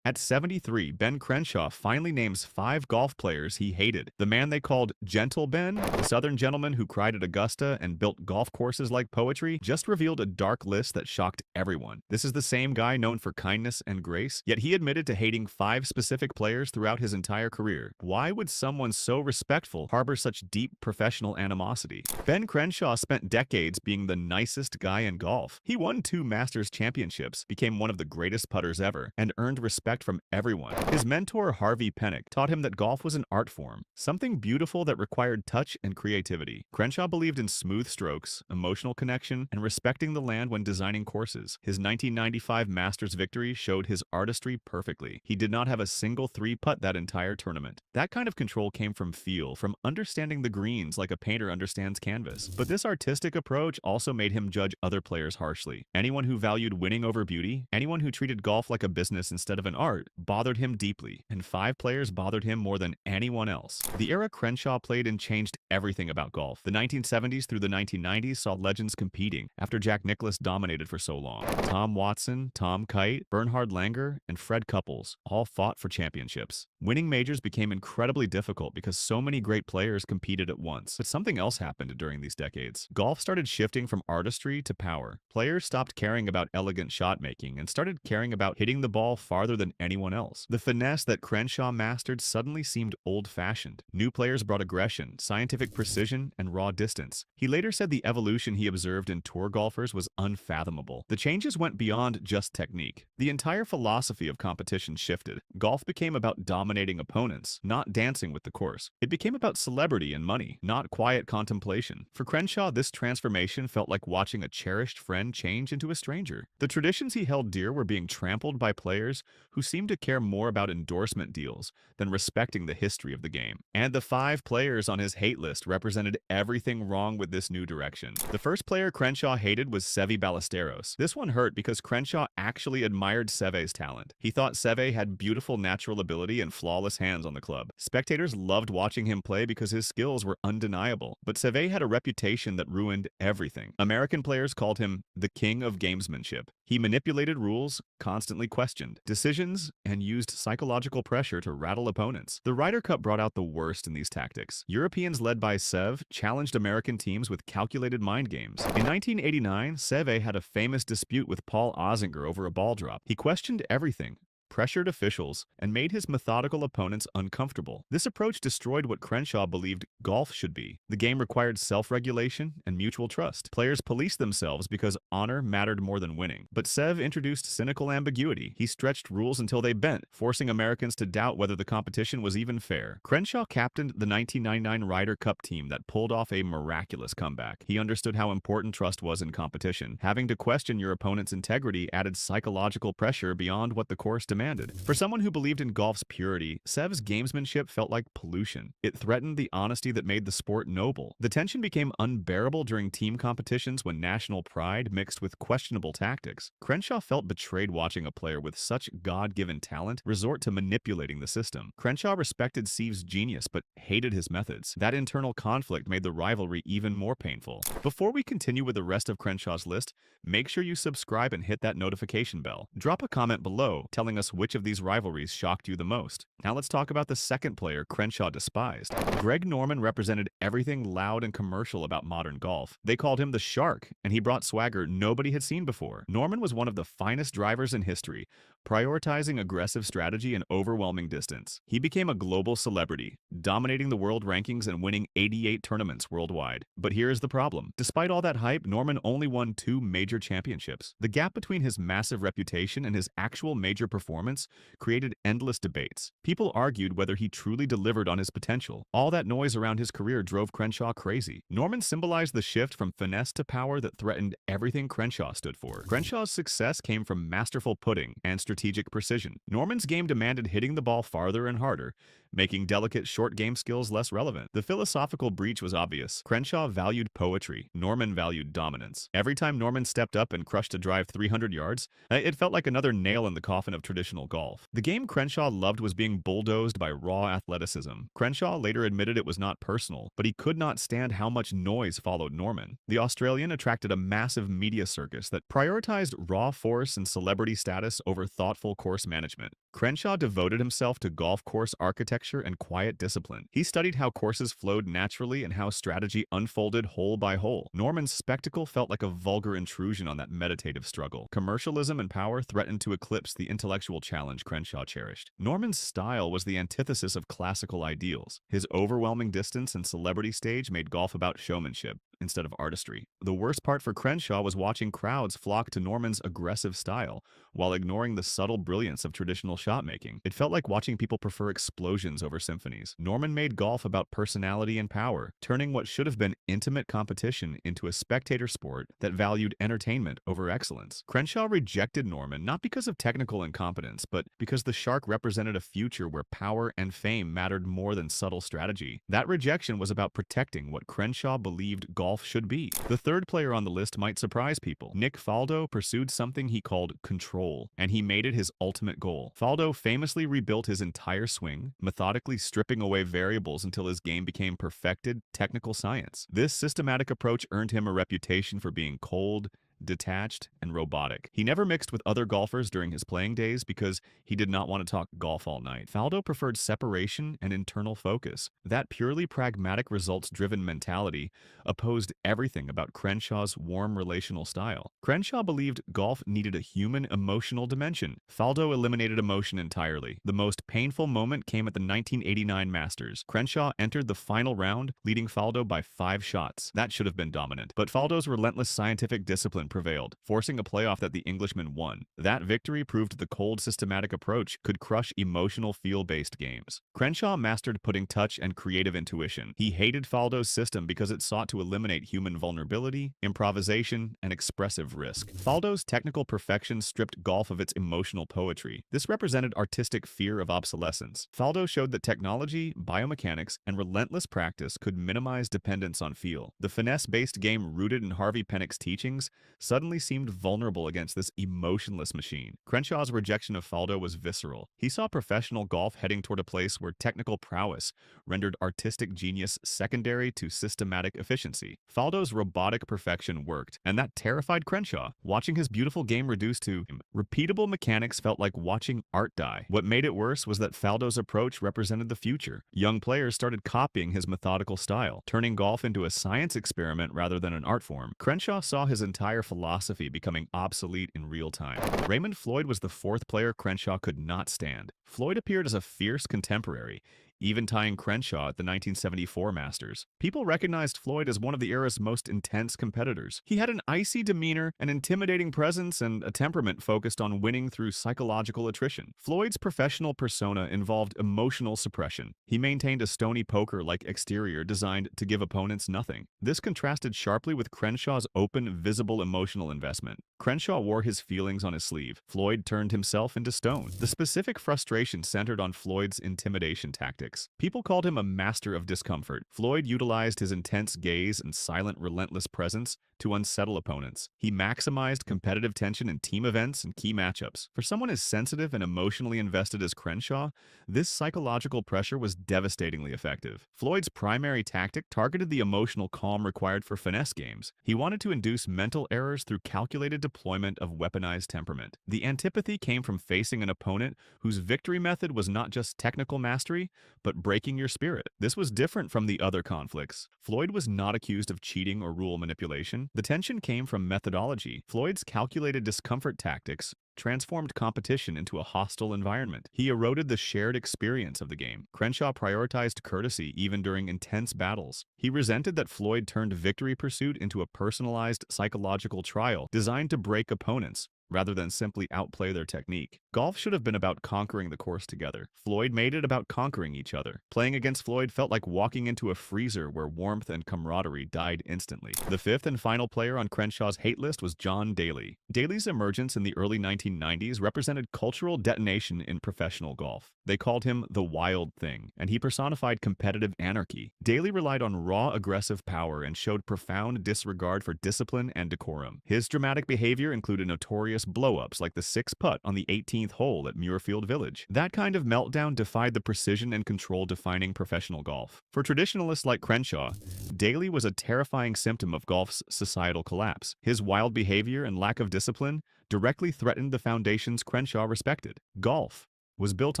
S1: At 73, Ben Crenshaw finally names 5 golf players he hated. The man they called Gentle Ben, the Southern gentleman who cried at Augusta and built golf courses like poetry, just revealed a dark list that shocked everyone. This is the same guy known for kindness and grace, yet he admitted to hating 5 specific players throughout his entire career. Why would someone so respectful harbor such deep professional animosity? Ben Crenshaw spent decades being the nicest guy in golf. He won 2 Masters championships, became one of the greatest putters ever, and earned respect from everyone. His mentor, Harvey Penick, taught him that golf was an art form, something beautiful that required touch and creativity. Crenshaw believed in smooth strokes, emotional connection, and respecting the land when designing courses. His 1995 Masters victory showed his artistry perfectly. He did not have a single 3-putt that entire tournament. That kind of control came from feel, from understanding the greens like a painter understands canvas. But this artistic approach also made him judge other players harshly. Anyone who valued winning over beauty, anyone who treated golf like a business instead of an art, bothered him deeply, and 5 players bothered him more than anyone else. The era Crenshaw played in changed everything about golf. The 1970s through the 1990s saw legends competing after Jack Nicklaus dominated for so long. Tom Watson, Tom Kite, Bernhard Langer, and Fred Couples all fought for championships. Winning majors became incredibly difficult because so many great players competed at once. But something else happened during these decades. Golf started shifting from artistry to power. Players stopped caring about elegant shot making and started caring about hitting the ball farther than anyone else. The finesse that Crenshaw mastered suddenly seemed old-fashioned. New players brought aggression, scientific precision, and raw distance. He later said the evolution he observed in tour golfers was unfathomable. The changes went beyond just technique. The entire philosophy of competition shifted. Golf became about dominating opponents, not dancing with the course. It became about celebrity and money, not quiet contemplation. For Crenshaw, this transformation felt like watching a cherished friend change into a stranger. The traditions he held dear were being trampled by players who seemed to care more about endorsement deals than respecting the history of the game. And the 5 players on his hate list represented everything wrong with this new direction. The first player Crenshaw hated was Seve Ballesteros. This one hurt because Crenshaw actually admired Seve's talent. He thought Seve had beautiful natural ability and flawless hands on the club. Spectators loved watching him play because his skills were undeniable, but Seve had a reputation that ruined everything. American players called him the king of gamesmanship. He manipulated rules, constantly questioned decisions, and used psychological pressure to rattle opponents. The Ryder Cup brought out the worst in these tactics. Europeans led by Sev challenged American teams with calculated mind games. In 1989, Seve had a famous dispute with Paul Ozinger over a ball drop. He questioned everything, pressured officials, and made his methodical opponents uncomfortable. This approach destroyed what Crenshaw believed golf should be. The game required self-regulation and mutual trust. Players policed themselves because honor mattered more than winning. But Sev introduced cynical ambiguity. He stretched rules until they bent, forcing Americans to doubt whether the competition was even fair. Crenshaw captained the 1999 Ryder Cup team that pulled off a miraculous comeback. He understood how important trust was in competition. Having to question your opponent's integrity added psychological pressure beyond what the course demanded. For someone who believed in golf's purity, Sev's gamesmanship felt like pollution. It threatened the honesty that made the sport noble. The tension became unbearable during team competitions when national pride mixed with questionable tactics. Crenshaw felt betrayed watching a player with such God-given talent resort to manipulating the system. Crenshaw respected Sev's genius but hated his methods. That internal conflict made the rivalry even more painful. Before we continue with the rest of Crenshaw's list, make sure you subscribe and hit that notification bell. Drop a comment below telling us which of these rivalries shocked you the most. Now let's talk about the second player Crenshaw despised. Greg Norman represented everything loud and commercial about modern golf. They called him the Shark, and he brought swagger nobody had seen before. Norman was one of the finest drivers in history, prioritizing aggressive strategy and overwhelming distance. He became a global celebrity, dominating the world rankings and winning 88 tournaments worldwide. But here's the problem. Despite all that hype, Norman only won 2 major championships. The gap between his massive reputation and his actual major performance created endless debates. People argued whether he truly delivered on his potential. All that noise around his career drove Crenshaw crazy. Norman symbolized the shift from finesse to power that threatened everything Crenshaw stood for. Crenshaw's success came from masterful putting and strategic precision. Norman's game demanded hitting the ball farther and harder, making delicate short game skills less relevant. The philosophical breach was obvious. Crenshaw valued poetry. Norman valued dominance. Every time Norman stepped up and crushed a drive 300 yards, it felt like another nail in the coffin of traditional golf. The game Crenshaw loved was being bulldozed by raw athleticism. Crenshaw later admitted it was not personal, but he could not stand how much noise followed Norman. The Australian attracted a massive media circus that prioritized raw force and celebrity status over thoughtful course management. Crenshaw devoted himself to golf course architecture and quiet discipline. He studied how courses flowed naturally and how strategy unfolded hole by hole. Norman's spectacle felt like a vulgar intrusion on that meditative struggle. Commercialism and power threatened to eclipse the intellectual challenge Crenshaw cherished. Norman's style was the antithesis of classical ideals. His overwhelming distance and celebrity stage made golf about showmanship instead of artistry. The worst part for Crenshaw was watching crowds flock to Norman's aggressive style, while ignoring the subtle brilliance of traditional shot-making. It felt like watching people prefer explosions over symphonies. Norman made golf about personality and power, turning what should have been intimate competition into a spectator sport that valued entertainment over excellence. Crenshaw rejected Norman not because of technical incompetence, but because the Shark represented a future where power and fame mattered more than subtle strategy. That rejection was about protecting what Crenshaw believed golf should be. The third player on the list might surprise people. Nick Faldo pursued something he called control, and he made it his ultimate goal. Faldo famously rebuilt his entire swing, methodically stripping away variables until his game became perfected technical science. This systematic approach earned him a reputation for being cold, detached, and robotic. He never mixed with other golfers during his playing days because he did not want to talk golf all night. Faldo preferred separation and internal focus. That purely pragmatic, results-driven mentality opposed everything about Crenshaw's warm relational style. Crenshaw believed golf needed a human emotional dimension. Faldo eliminated emotion entirely. The most painful moment came at the 1989 Masters. Crenshaw entered the final round, leading Faldo by 5 shots. That should have been dominant. But Faldo's relentless scientific discipline prevailed, forcing a playoff that the Englishman won. That victory proved the cold, systematic approach could crush emotional, feel-based games. Crenshaw mastered putting touch and creative intuition. He hated Faldo's system because it sought to eliminate human vulnerability, improvisation, and expressive risk. Faldo's technical perfection stripped golf of its emotional poetry. This represented artistic fear of obsolescence. Faldo showed that technology, biomechanics, and relentless practice could minimize dependence on feel. The finesse-based game rooted in Harvey Penick's teachings suddenly seemed vulnerable against this emotionless machine. Crenshaw's rejection of Faldo was visceral. He saw professional golf heading toward a place where technical prowess rendered artistic genius secondary to systematic efficiency. Faldo's robotic perfection worked, and that terrified Crenshaw. Watching his beautiful game reduced to repeatable mechanics felt like watching art die. What made it worse was that Faldo's approach represented the future. Young players started copying his methodical style, turning golf into a science experiment rather than an art form. Crenshaw saw his entire philosophy becoming obsolete in real time. Raymond Floyd was the fourth player Crenshaw could not stand. Floyd appeared as a fierce contemporary, even tying Crenshaw at the 1974 Masters. People recognized Floyd as one of the era's most intense competitors. He had an icy demeanor, an intimidating presence, and a temperament focused on winning through psychological attrition. Floyd's professional persona involved emotional suppression. He maintained a stony poker-like exterior designed to give opponents nothing. This contrasted sharply with Crenshaw's open, visible emotional investment. Crenshaw wore his feelings on his sleeve. Floyd turned himself into stone. The specific frustration centered on Floyd's intimidation tactics. People called him a master of discomfort. Floyd utilized his intense gaze and silent, relentless presence to unsettle opponents. He maximized competitive tension in team events and key matchups. For someone as sensitive and emotionally invested as Crenshaw, this psychological pressure was devastatingly effective. Floyd's primary tactic targeted the emotional calm required for finesse games. He wanted to induce mental errors through calculated deployment of weaponized temperament. The antipathy came from facing an opponent whose victory method was not just technical mastery, but breaking your spirit. This was different from the other conflicts. Floyd was not accused of cheating or rule manipulation. The tension came from methodology. Floyd's calculated discomfort tactics transformed competition into a hostile environment. He eroded the shared experience of the game. Crenshaw prioritized courtesy even during intense battles. He resented that Floyd turned victory pursuit into a personalized psychological trial designed to break opponents, rather than simply outplay their technique. Golf should have been about conquering the course together. Floyd made it about conquering each other. Playing against Floyd felt like walking into a freezer where warmth and camaraderie died instantly. The fifth and final player on Crenshaw's hate list was John Daly. Daly's emergence in the early 1990s represented cultural detonation in professional golf. They called him the Wild Thing, and he personified competitive anarchy. Daly relied on raw, aggressive power and showed profound disregard for discipline and decorum. His dramatic behavior included notorious blow-ups like the 6 putt on the 18th hole at Muirfield Village. That kind of meltdown defied the precision and control defining professional golf. For traditionalists like Crenshaw, Daly was a terrifying symptom of golf's societal collapse. His wild behavior and lack of discipline directly threatened the foundations Crenshaw respected. Golf was built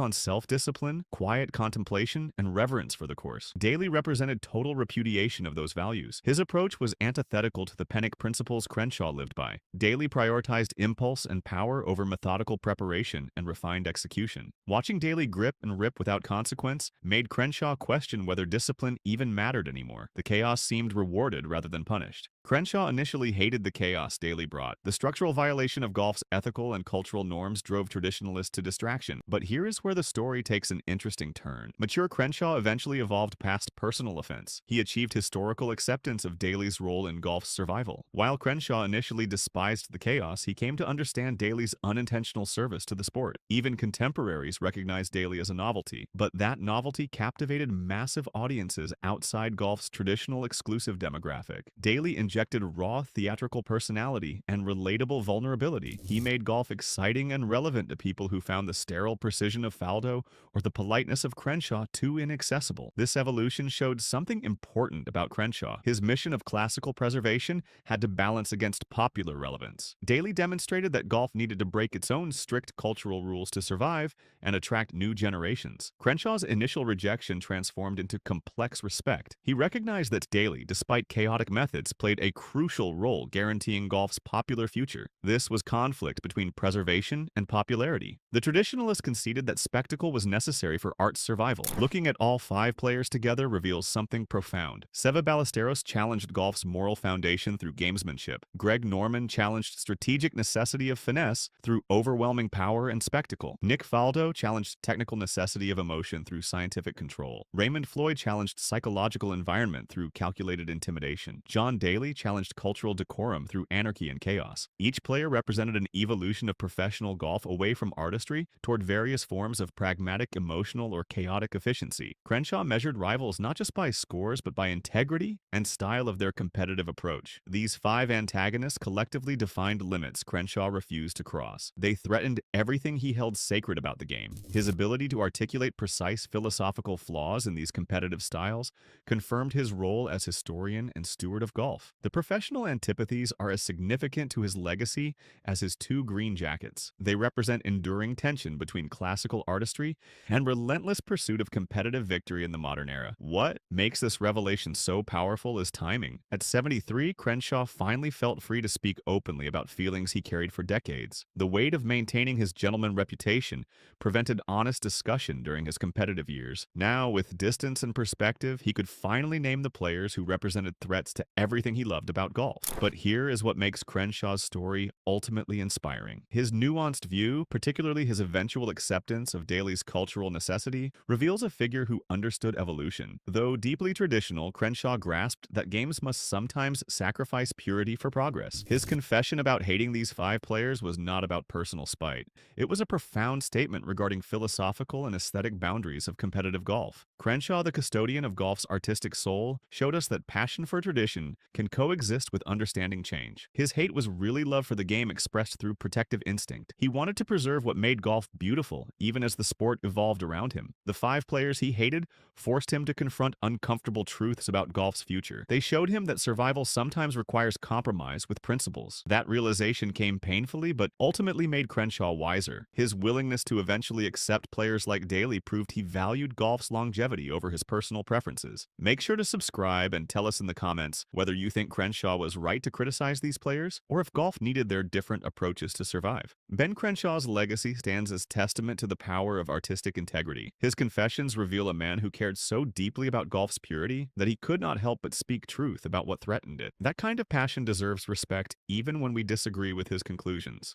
S1: on self-discipline, quiet contemplation, and reverence for the course. Daly represented total repudiation of those values. His approach was antithetical to the Pennock principles Crenshaw lived by. Daly prioritized impulse and power over methodical preparation and refined execution. Watching Daly grip and rip without consequence made Crenshaw question whether discipline even mattered anymore. The chaos seemed rewarded rather than punished. Crenshaw initially hated the chaos Daly brought. The structural violation of golf's ethical and cultural norms drove traditionalists to distraction. But here is where the story takes an interesting turn. Mature Crenshaw eventually evolved past personal offense. He achieved historical acceptance of Daly's role in golf's survival. While Crenshaw initially despised the chaos, he came to understand Daly's unintentional service to the sport. Even contemporaries recognized Daly as a novelty, but that novelty captivated massive audiences outside golf's traditional exclusive demographic. Daly injected raw theatrical personality and relatable vulnerability. He made golf exciting and relevant to people who found the sterile precision of Faldo or the politeness of Crenshaw too inaccessible. This evolution showed something important about Crenshaw. His mission of classical preservation had to balance against popular relevance. Daly demonstrated that golf needed to break its own strict cultural rules to survive and attract new generations. Crenshaw's initial rejection transformed into complex respect. He recognized that Daly, despite chaotic methods, played a crucial role guaranteeing golf's popular future. This was conflict between preservation and popularity. The traditionalists conceded that spectacle was necessary for art's survival. Looking at all 5 players together reveals something profound. Seve Ballesteros challenged golf's moral foundation through gamesmanship. Greg Norman challenged strategic necessity of finesse through overwhelming power and spectacle. Nick Faldo challenged technical necessity of emotion through scientific control. Raymond Floyd challenged psychological environment through calculated intimidation. John Daly challenged cultural decorum through anarchy and chaos. Each player represented an evolution of professional golf away from artistry toward various forms of pragmatic, emotional, or chaotic efficiency. Crenshaw measured rivals not just by scores, but by integrity and style of their competitive approach. These 5 antagonists collectively defined limits Crenshaw refused to cross. They threatened everything he held sacred about the game. His ability to articulate precise philosophical flaws in these competitive styles confirmed his role as historian and steward of golf. The professional antipathies are as significant to his legacy as his 2 green jackets. They represent enduring tension between classical artistry and relentless pursuit of competitive victory in the modern era. What makes this revelation so powerful is timing. At 73, Crenshaw finally felt free to speak openly about feelings he carried for decades. The weight of maintaining his gentleman reputation prevented honest discussion during his competitive years. Now, with distance and perspective, he could finally name the players who represented threats to everything he loved about golf. But here is what makes Crenshaw's story ultimately inspiring. His nuanced view, particularly his eventual acceptance of Daly's cultural necessity, reveals a figure who understood evolution. Though deeply traditional, Crenshaw grasped that games must sometimes sacrifice purity for progress. His confession about hating these 5 players was not about personal spite. It was a profound statement regarding philosophical and aesthetic boundaries of competitive golf. Crenshaw, the custodian of golf's artistic soul, showed us that passion for tradition can coexist with understanding change. His hate was really love for the game expressed through protective instinct. He wanted to preserve what made golf beautiful, even as the sport evolved around him. The 5 players he hated forced him to confront uncomfortable truths about golf's future. They showed him that survival sometimes requires compromise with principles. That realization came painfully, but ultimately made Crenshaw wiser. His willingness to eventually accept players like Daly proved he valued golf's longevity over his personal preferences. Make sure to subscribe and tell us in the comments whether you think Crenshaw was right to criticize these players, or if golf needed their different approaches to survive. Ben Crenshaw's legacy stands as testament to the power of artistic integrity. His confessions reveal a man who cared so deeply about golf's purity that he could not help but speak truth about what threatened it. That kind of passion deserves respect even when we disagree with his conclusions.